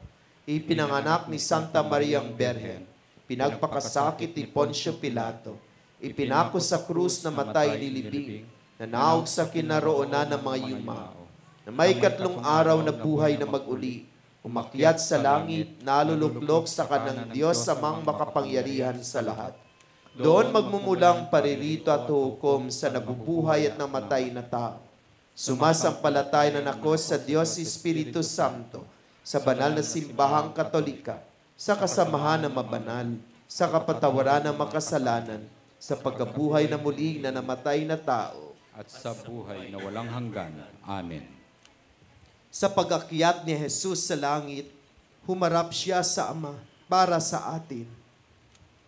Ipinanganak ni Santa Mariang Berhen, pinagpakasakit ni Poncio Pilato, ipinako sa krus na matay nilibing, nanaog sa kinaroonan ng mga yumao, na may 3 araw na buhay na mag-uli, umakyat sa langit, naluluklok sa kanang Diyos amang makapangyarihan sa lahat. Doon magmumulang paririto at hukom sa nabubuhay at namatay na tao. Sumasampalataya na ako sa Diyos Espiritu Santo, sa banal na simbahang katolika, sa kasamahan ng mabanal, sa kapatawaran ng makasalanan, sa pagkabuhay na muli na namatay na tao, At sa buhay na walang hanggan. Amen. sa pag-akyat ni Jesus sa langit, humarap siya sa Ama para sa atin.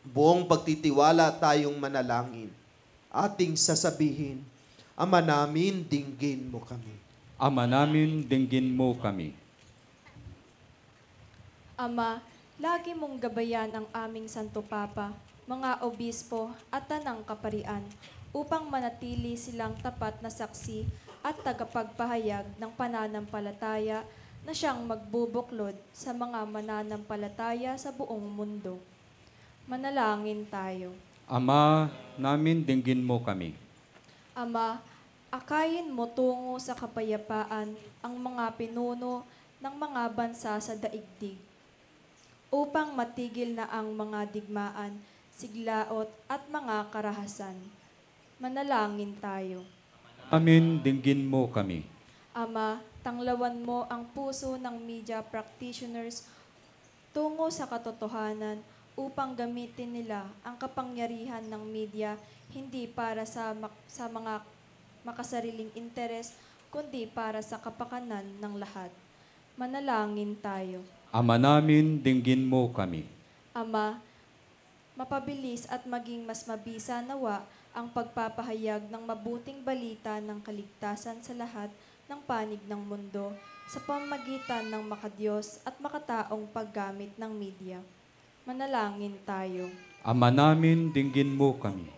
Buong pagtitiwala tayong manalangin, ating sasabihin, Ama namin, dinggin mo kami. Ama namin, dinggin mo kami. Ama, lagi mong gabayan ang aming Santo Papa, mga obispo at tanang kaparian, upang manatili silang tapat na saksi at tagapagpahayag ng pananampalataya na siyang magbubuklod sa mga mananampalataya sa buong mundo. Manalangin tayo. Ama namin, dinggin mo kami. Ama, akayin mo tungo sa kapayapaan ang mga pinuno ng mga bansa sa daigdig, upang matigil na ang mga digmaan, siglaot at mga karahasan. Manalangin tayo. Amin, dinggin mo kami. Ama, tanglawan mo ang puso ng media practitioners tungo sa katotohanan upang gamitin nila ang kapangyarihan ng media hindi para sa mga makasariling interes, kundi para sa kapakanan ng lahat. Manalangin tayo. Ama namin, dinggin mo kami. Ama, mapabilis at maging mas mabisa nawa ang pagpapahayag ng mabuting balita ng kaligtasan sa lahat ng panig ng mundo sa pamamagitan ng makadiyos at makataong paggamit ng media. Manalangin tayo. Ama namin, dinggin mo kami.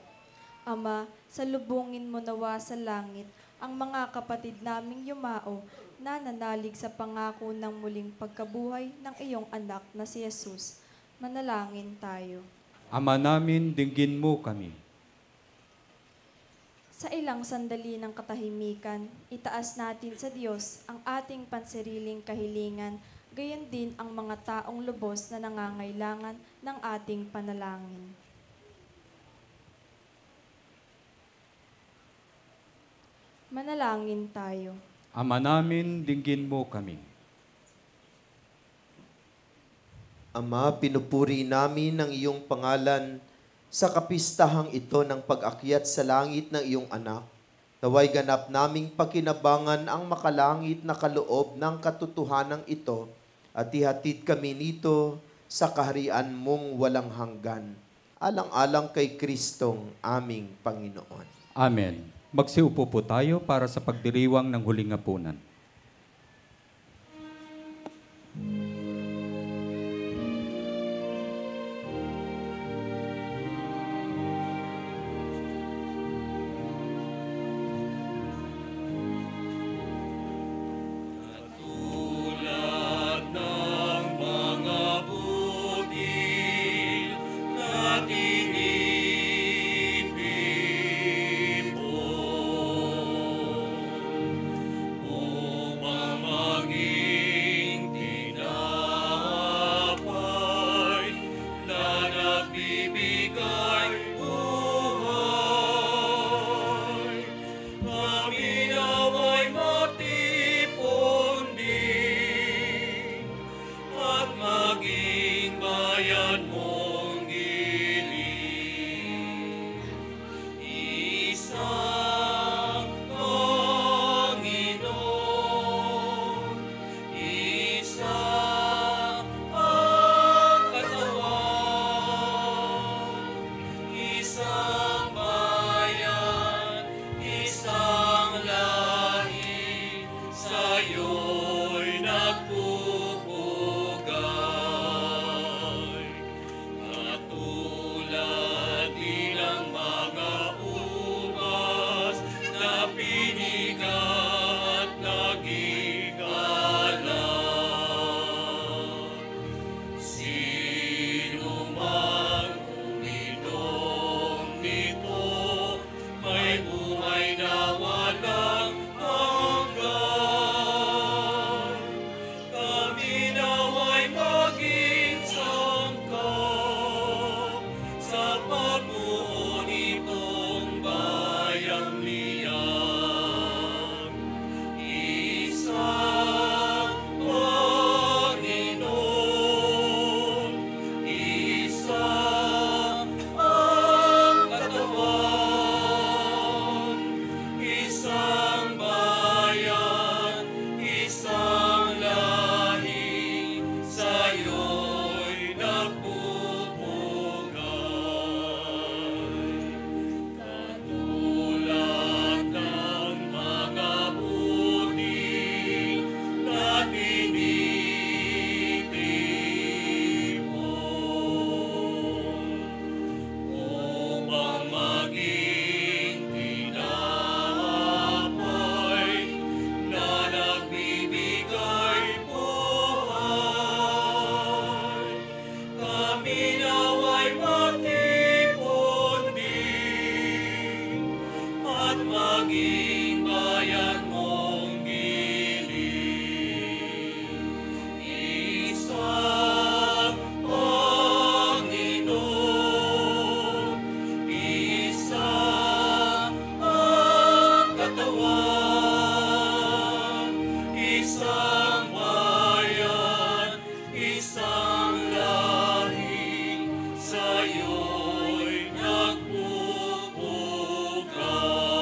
Ama, salubungin mo nawa sa langit ang mga kapatid naming yumao na nanalig sa pangako ng muling pagkabuhay ng iyong anak na si Jesus. Manalangin tayo. Ama namin, dinggin mo kami. Sa ilang sandali ng katahimikan, itaas natin sa Diyos ang ating pansariling kahilingan, gayon din ang mga taong lubos na nangangailangan ng ating panalangin. Manalangin tayo. Ama namin, dinggin mo kami. Ama, pinupuri namin ang iyong pangalan sa kapistahang ito ng pag-akyat sa langit ng iyong anak. Naway ganap naming pakinabangan ang makalangit na kaloob ng katotohanan ito at ihatid kami nito sa kaharian mong walang hanggan. Alang-alang kay Kristong aming Panginoon. Amen. Magsiupo po tayo para sa pagdiriwang ng huling hapunan. Oh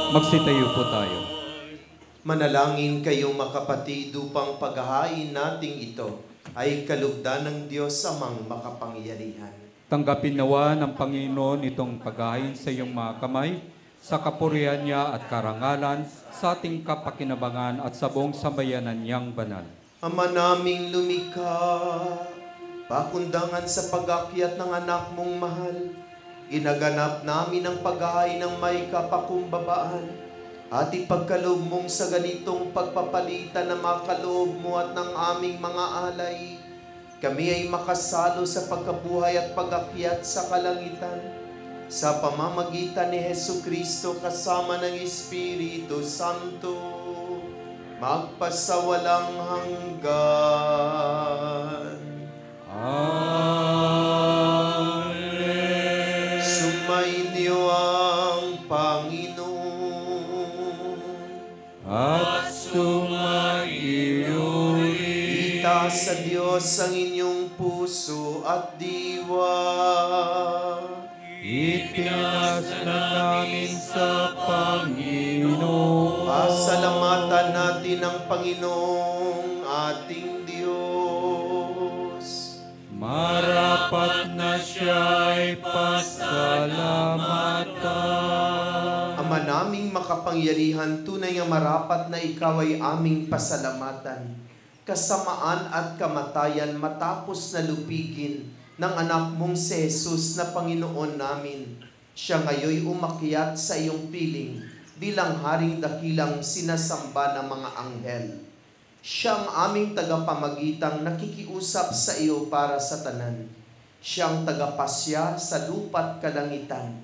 Magsitayo po tayo. Manalangin kayong makapatid upang paghahain nating ito ay kalugdan ng Diyos Amang makapangyarihan. Tanggapin nawa ng Panginoon itong paghahain sa iyong mga kamay, sa kapurihan niya at karangalan, sa ating kapakinabangan at sa buong sambayanan niyang banal. Ama naming lumikha, pakundangan sa pag-akyat ng anak mong mahal, ginaganap namin ang paghahain ng may kapakumbabaan at ipagkaloob mong sa ganitong pagpapalitan na makaloob mo at ng aming mga alay. Kami ay makasalo sa pagkabuhay at pag-akyat sa kalangitan sa pamamagitan ni Jesucristo kasama ng Espiritu Santo, magpasawalang hanggan. Amen. Sumainyo ang Panginoon At sumaiyo itaas sa Diyos ang inyong puso at diwa. Itinas na namin sa Panginoon. Pasalamatan natin ang Panginoong ating Diyos. Marapat na siya'y pasalamatan. Ama naming makapangyarihan, tunay nga marapat na ikaw ay aming pasalamatan. Kasamaan at kamatayan matapos na lupigin ng anak mong si Jesus na Panginoon namin. Siya ngayoy umakyat sa iyong piling bilang haring dakilang sinasamba ng mga anghel. Siya ang aming tagapamagitang nakikiusap sa iyo para sa tanan. Siya ang tagapasya sa lupa't kalangitan.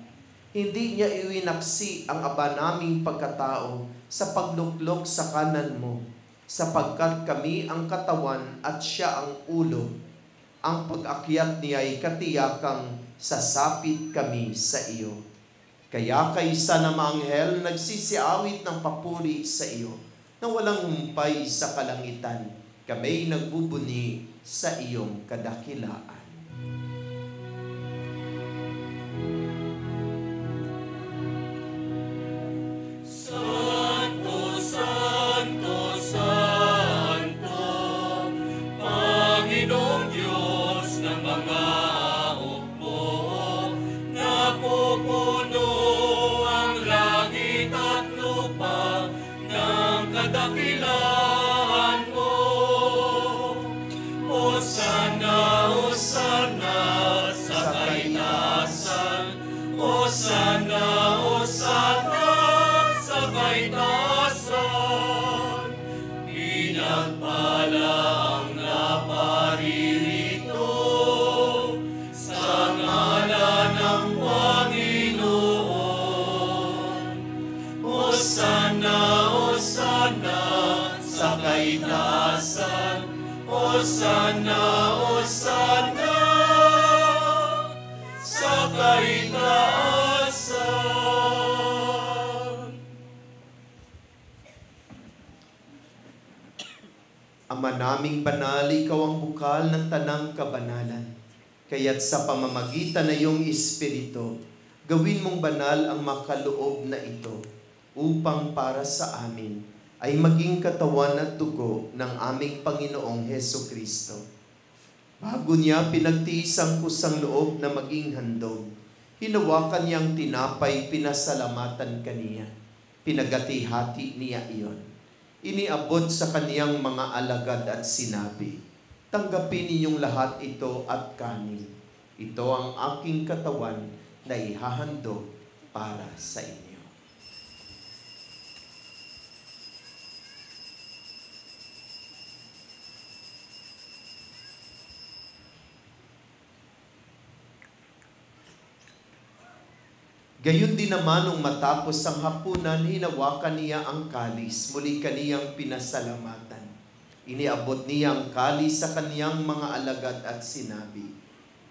Hindi niya iwinaksi ang aba naming pagkatao sa pagluklok sa kanan mo, sapagkat kami ang katawan at siya ang ulo. Ang pag-akyat niya ay katiyakang sasapit kami sa iyo. Kaya kaysa na maanghel nagsisiawit ng papuri sa iyo, na walang humpay sa kalangitan, kami nagbubuni sa iyong kadakilaan. Ama naming banal, ikaw ang bukal ng tanang kabanalan. Kaya't sa pamamagitan na iyong Espiritu, gawin mong banal ang makaloob na ito, upang para sa amin ay maging katawan at dugo ng aming Panginoong Hesukristo. Bago niya pinagtiis ang kusang loob na maging handog, hinawakan niyang tinapay, pinasalamatan kaniya. Pinagati-hati niya iyon. Iniabot sa kaniyang mga alagad at sinabi, tanggapin ninyong lahat ito at kanin. Ito ang aking katawan na ihahandog para sa inyo. Gayon din naman nung matapos ang hapunan, hinawakan niya ang kalis, muli kaniyang pinasalamatan. Iniabot niya ang kalis sa kaniyang mga alagad at sinabi,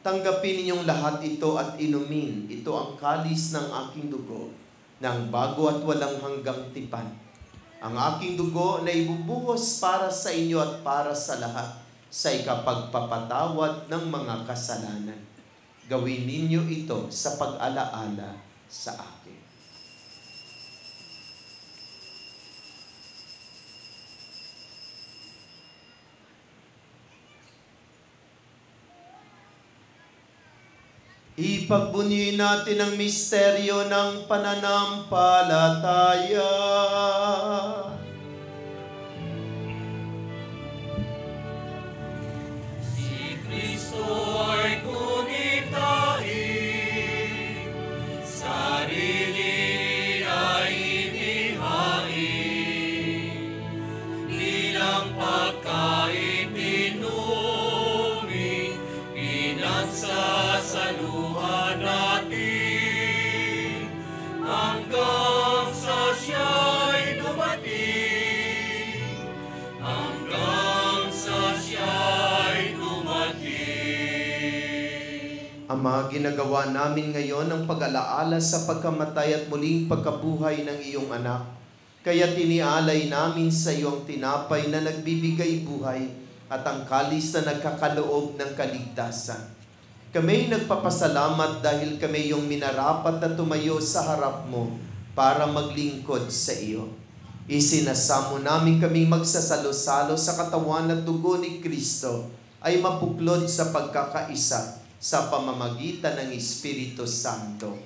tanggapin ninyong lahat ito at inumin. Ito ang kalis ng aking dugo, ng bago at walang hanggang tipan. Ang aking dugo na ibubuhos para sa inyo at para sa lahat sa ikapagpapatawad ng mga kasalanan. Gawin ninyo ito sa pag-alaala sa akin. Ipagbunyi natin ang misteryo ng pananampalataya. Ama, ginagawa namin ngayon ang pag-alaala sa pagkamatay at muling pagkabuhay ng iyong anak. Kaya tinialay namin sa iyo ang tinapay na nagbibigay buhay at ang kalis na nagkakaloob ng kaligtasan. Kami nagpapasalamat dahil kami yung minarapat na tumayo sa harap mo para maglingkod sa iyo. Isinasamo namin kami magsasalo-salo sa katawan at dugo ni Kristo ay mapuklod sa pagkakaisa sa pamamagitan ng Espiritu Santo.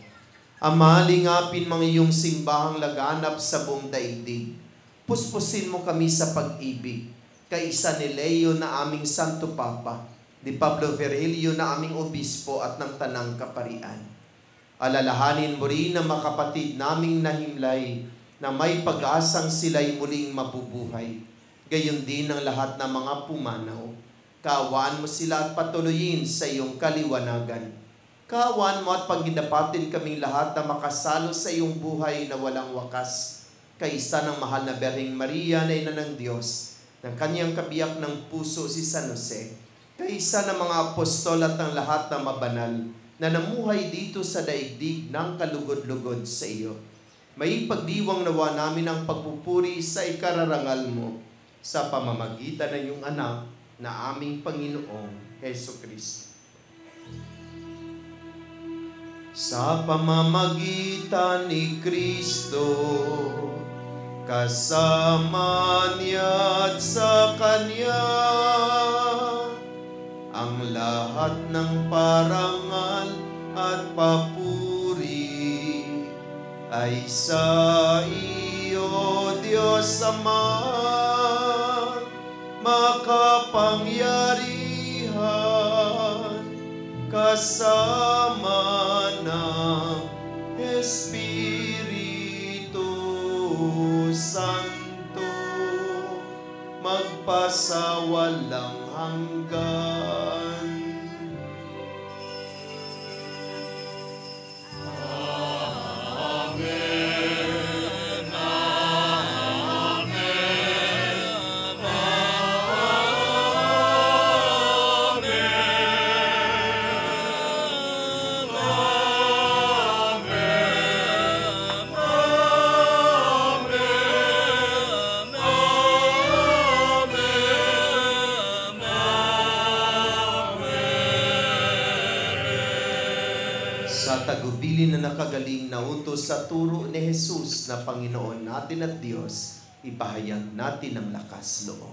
Ama, lingapin mga iyong simbahang laganap sa buong daigdig. Puspusin mo kami sa pag-ibig. Kaisa ni Leo na aming Santo Papa, ni Pablo Virgilio na aming Obispo at ng Tanang Kaparian. Alalahanin mo rin ang mga kapatid naming nahimlay na may pag-asang sila'y muling mabubuhay. Gayon din ang lahat ng mga pumanaw. Kaawaan mo sila at patuloyin sa iyong kaliwanagan. Kaawaan mo at pagdapatin kaming lahat na makasalo sa iyong buhay na walang wakas. Kaisa ng mahal na Berheng Maria na ina ng Diyos, ng kanyang kabiyak ng puso si San Jose, kaisa ng mga apostol at ng lahat na mabanal na namuhay dito sa daigdig ng kalugod-lugod sa iyo. May pagdiwang nawa namin ang pagpupuri sa ikararangal mo sa pamamagitan ng iyong anak na aming Panginoong Hesukristo. Sa pamamagitan ni Kristo, kasama niya at sa Kanya, ang lahat ng parangal at papuri ay sa iyo, Diyos Ama, makapangyarihan, kasama ng Espiritu Santo, magpasawalang hanggan. Sa tagubilin na nakagaling na utos sa turo ni Jesus na Panginoon natin at Diyos, ipahayag natin ang lakas loob.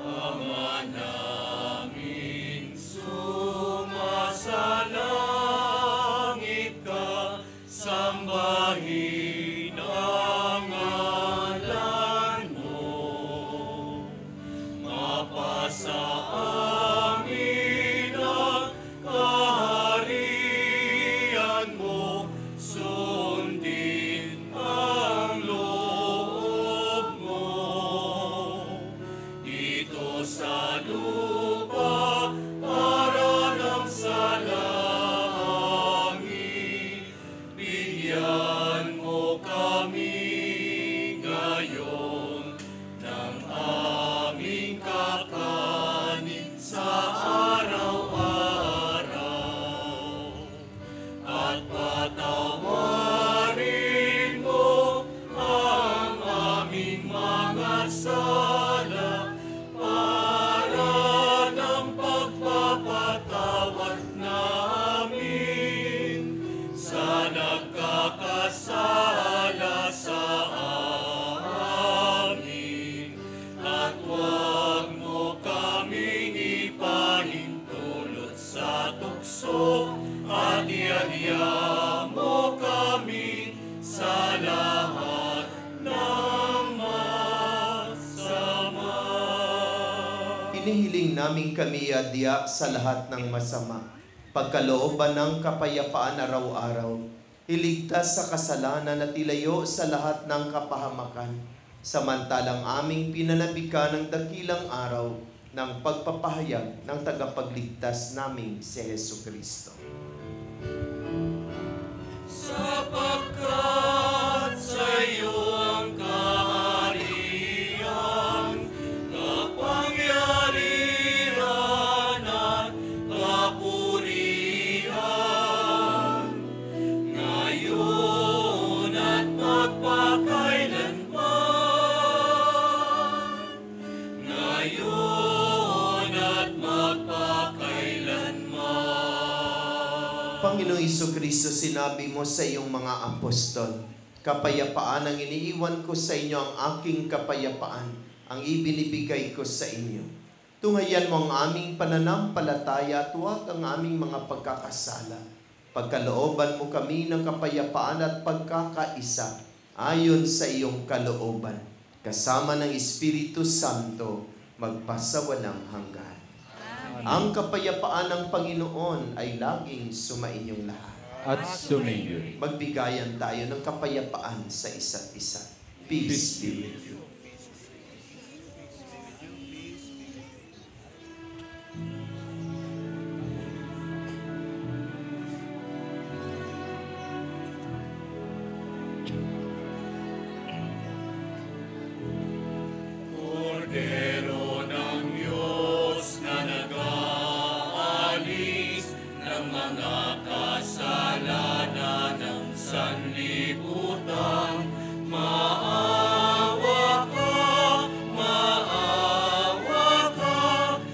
Ama namin sumasalangit ka, sambahin ang ngalan mo, mapasa amin ang kaharian mo, sundin ang loob mo, dito sa lupa para ng sa langit. Bigyan mo kami ngayon ng aming kakanin sa araw-araw, at patawarin mo ang aming mga sala para ng pagpapatawad namin sa nagkakasala sa Hinihiling namin kami adya sa lahat ng masama, pagkalooban ng kapayapaan araw-araw, iligtas sa kasalanan at ilayo sa lahat ng kapahamakan, samantalang aming pinanabikan ng dakilang araw ng pagpapahayag ng tagapagligtas naming si Hesu Kristo. Sapagkat sa'yo ang kaharian, kapangyarihan at kapurihan, ngayon at magpakailanman. Ngayon at magpakailanman. Panginoong Jesucristo, sinabi mo sa iyong mga apostol, kapayapaan ang iniiwan ko sa inyo, ang aking kapayapaan ang ibinibigay ko sa inyo. Tungayan mo ang aming pananampalataya at huwag ang aming mga pagkakasala. Pagkalooban mo kami ng kapayapaan at pagkakaisa ayon sa iyong kalooban, kasama ng Espiritu Santo, magpasawalang hanggan. Ang kapayapaan ng Panginoon ay laging sumainyong lahat. At sumainyo. Magbigayan tayo ng kapayapaan sa isa't isa. Peace be with you. Kordero ng Diyos na nag-aalis ng mga kasalanan ng sanlibutan, maawa ka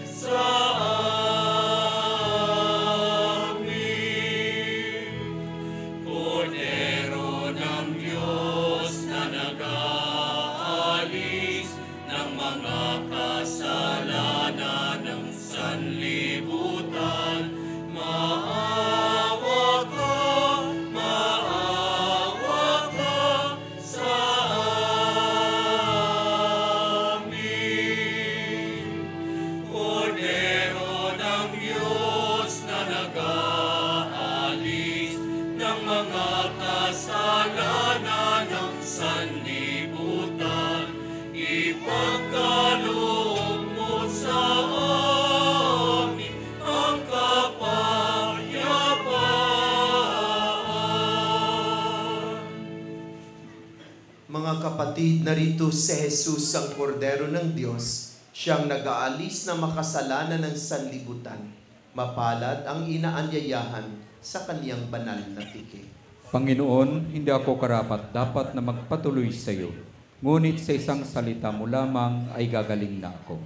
sa amin. Kordero ng Diyos na nag-aalis ng mga kasalanan ng sanlibutan, maawa ka sa amin. Kordero ng Diyos na nag-aalis ng mga kasalanan ng sanlibutan, ipagkaloob mo sa amin ang kapayapaan. Mga kapatid, narito si Jesus ang Kordero ng Diyos, siyang nag-aalis na makasalanan ng sanlibutan. Mapalad ang inaanyayahan sa kaniyang banal na tikim. Panginoon, hindi ako karapat dapat na magpatuloy sa iyo. Ngunit sa isang salita mo lamang ay gagaling na ako.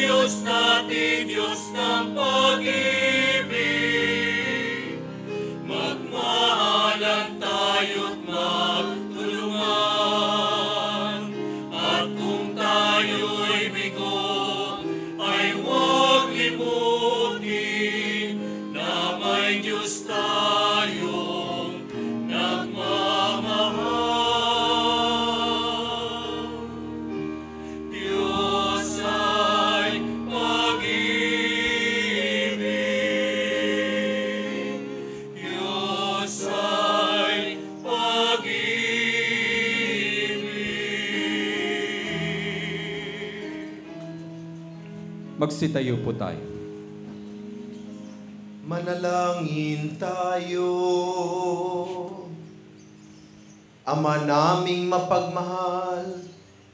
Diyos natin, Diyos ng pag-ibig. Magmahalan tayo't magtulungan. At kung tayo'y bigo, ay huwag limutin na may Diyos tayong nagmamahal. Diyos ay pag-ibig. Diyos ay pag-ibig. Magsitayo po tayo. Manalangin tayo. Ama naming mapagmahal,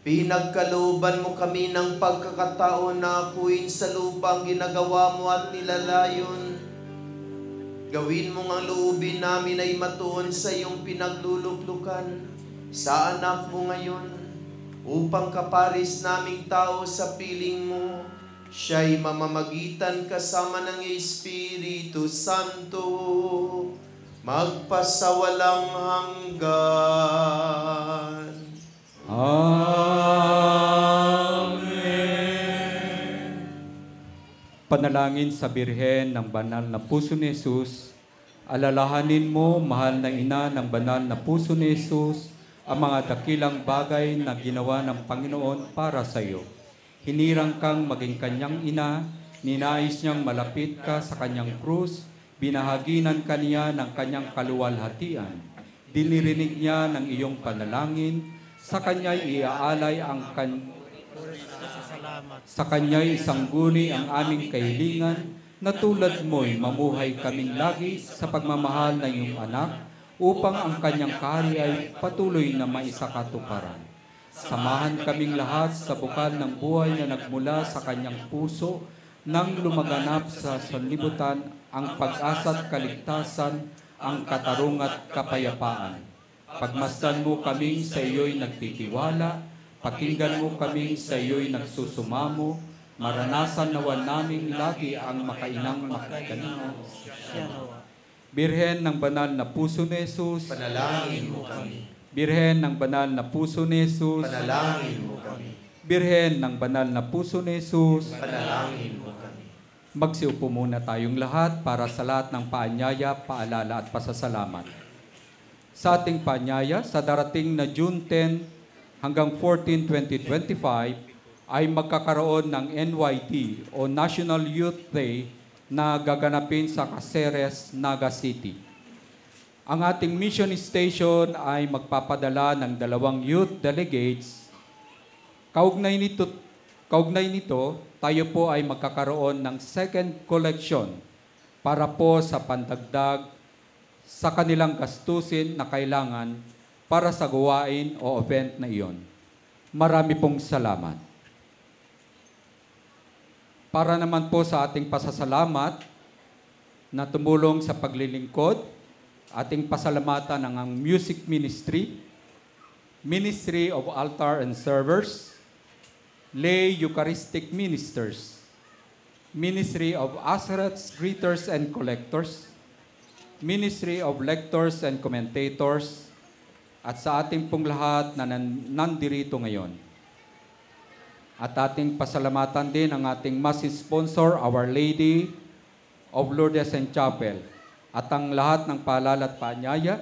pinagkalooban mo kami ng pagkakataon na akuin sa lupang ginagawa mo at nilalayon. Gawin mo ang loobin namin ay matuon sa iyong pinagluluklukan sa anak mo ngayon, upang kaparis naming tao sa piling mo, siya'y mamamagitan kasama ng Espiritu Santo, magpasawalang hanggan. Amen. Panalangin sa Birhen ng Banal na Puso ni Jesus, alalahanin mo, mahal na ina ng Banal na Puso ni Jesus, ang mga dakilang bagay na ginawa ng Panginoon para sa iyo. Hinirang kang maging kanyang ina, ninais niyang malapit ka sa kanyang krus, binahaginan ka niya ng kanyang kaluwalhatian. Dinirinig niya ng iyong panalangin, sa kanya'y iaalay sa kanya'y isangguni ang aming kahilingan, na tulad mo'y mamuhay kaming lagi sa pagmamahal ng iyong anak, upang ang kanyang kaharian ay patuloy na maisakatuparan. Samahan kaming lahat sa bukal ng buhay na nagmula sa kanyang puso, nang lumaganap sa sanlibutan ang pag-asa at kaligtasan, ang katarungan at kapayapaan. Pagmasdan mo kaming sa iyo'y nagtitiwala, pakinggan mo kaming sa iyo'y nagsusumamo, maranasan nawa naming lagi ang makainang makikalinga. Birhen ng Banal na Puso ni Jesus, Panalangin mo kami. Birhen ng Banal na Puso ni Jesus, Panalangin mo kami. Birhen ng Banal na Puso ni Jesus. Panalangin mo kami. Magsiupo muna tayong lahat para sa lahat ng paanyaya, paalala at pasasalamat. Sa ating paanyaya, sa darating na June 10 hanggang 14, 2025, ay magkakaroon ng NYT o National Youth Day na gaganapin sa Caceres, Naga City. Ang ating mission station ay magpapadala ng 2 youth delegates. Kaugnay nito, tayo po ay magkakaroon ng second collection para po sa pandagdag sa kanilang gastusin na kailangan para sa gawain o event na iyon. Marami pong salamat. Para naman po sa ating pasasalamat na tumulong sa paglilingkod, ating pasalamatan ang music ministry, Ministry of Altar and Servers, lay Eucharistic ministers, Ministry of Asherets, Greeters and Collectors, Ministry of Lectors and Commentators, at sa ating pong lahat na nandirito ngayon. At ating pasalamatan din ang ating mass sponsor, Our Lady of Lourdes and Chapel. At ang lahat ng paalala at paanyaya,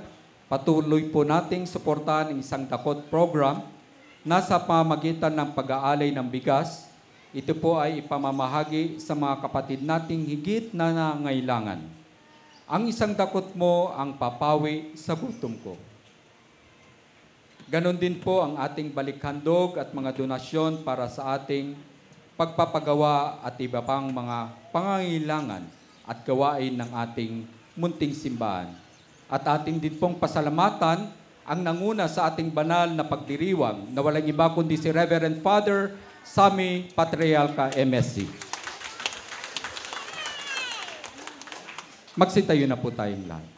patuloy po nating suportahan ang isang dakot program na sa pamagitan ng pag-aalay ng bigas, ito po ay ipamamahagi sa mga kapatid nating higit na nangailangan. Ang isang dakot mo ang papawi sa gutom ko. Ganon din po ang ating balikhandog at mga donasyon para sa ating pagpapagawa at iba pang mga pangangailangan at gawain ng ating munting simbahan. At ating din pong pasalamatan ang nanguna sa ating banal na pagdiriwang na walang iba kundi si Reverend Father Sammy Patriarca MSC. Magsitayo na po tayong lahat.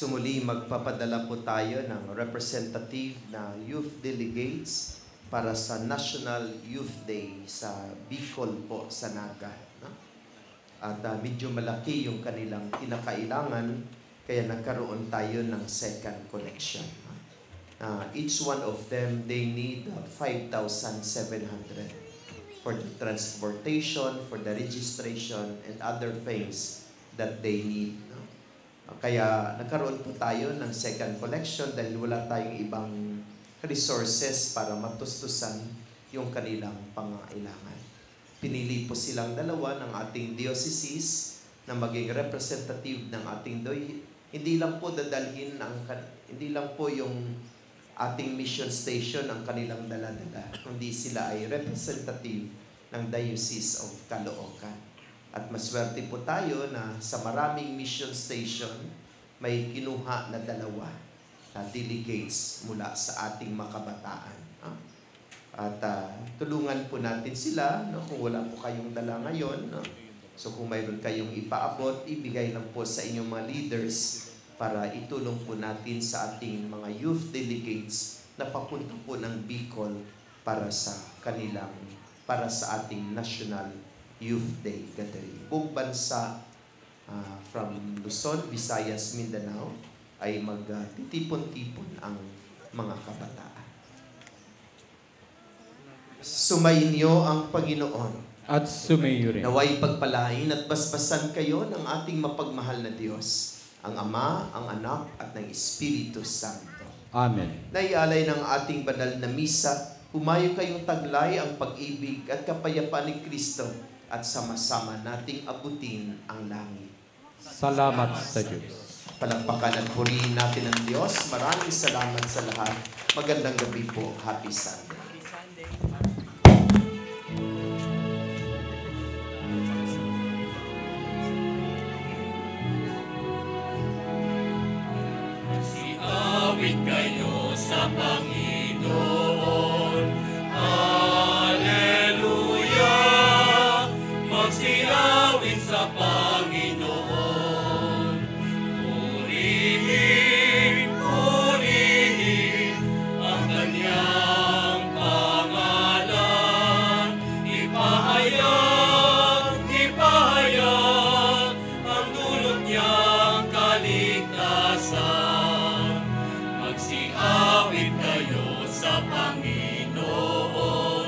Sumuli, magpapadala po tayo ng representative na youth delegates para sa National Youth Day sa Bicol po, sa Naga. No? At medyo malaki yung kanilang kinakailangan, kaya nagkaroon tayo ng second collection. Each one of them, they need 5,700 for the transportation, for the registration, and other things that they need. No? Kaya nagkaroon po tayo ng second collection dahil wala tayong ibang resources para matustusan yung kanilang pangailangan. Pinili po silang dalawa ng ating diocese na maging representative ng ating hindi lang po dadalhin hindi lang po yung ating mission station ang kanilang dala-dala, kundi sila ay representative ng Diocese of Caloocan. At maswerte po tayo na sa maraming mission station, may kinuha na dalawa na delegates mula sa ating mga kabataan. At tulungan po natin sila, no? Kung wala po kayong dala ngayon. No? So kung mayroon kayong ipaabot, ibigay lang po sa inyong mga leaders para itulong po natin sa ating mga youth delegates na papunta po ng Bicol para sa ating National Youth Day gathering. Buong bansa from Luzon, Visayas, Mindanao ay magtitipon-tipon ang mga kabataan. Sumainyo ang Panginoon. At sumayo rin. Naway pagpalain at basbasan kayo ng ating mapagmahal na Diyos, ang Ama, ang Anak, at ng Espiritu Santo. Amen. Naialay ng ating banal na misa, humayo kayong taglay ang pag-ibig at kapayapaan ni Kristo at sama-sama nating abutin ang langit. Salamat sa Diyos. Palakpakan at purihin natin ang Diyos. Maraming salamat sa lahat. Magandang gabi po. Happy Sunday. Magsiawit kayo sa Panginoon. Hallelujah! Magsiawit sa Panginoon. Purihin, purihin ang kanyang pangalan. Ipahayag, ipahayag ang dulot niyang kaligtasan. Magsiawit kayo sa Panginoon.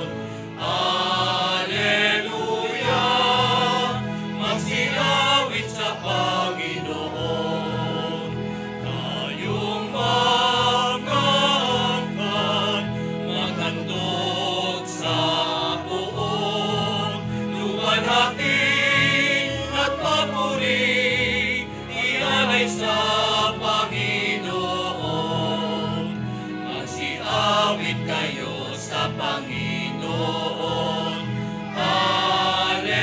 Hallelujah! Magsiawit sa Panginoon. Kayong mga angkan, maghandog sa poon. Luwalhatin at papuri, ialay sa Panginoon. Magsiawit kayo sa Panginoon. Hallelujah!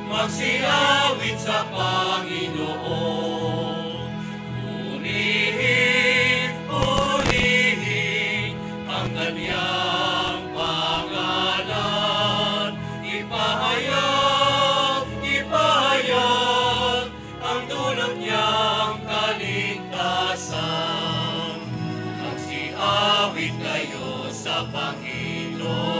Magsiawit sa Panginoon. Purihin, purihin ang kanyang pangalan. Ipahayag, ipahayag ang dulot niyang kaligtasan. Magsiawit kayo sa Panginoon.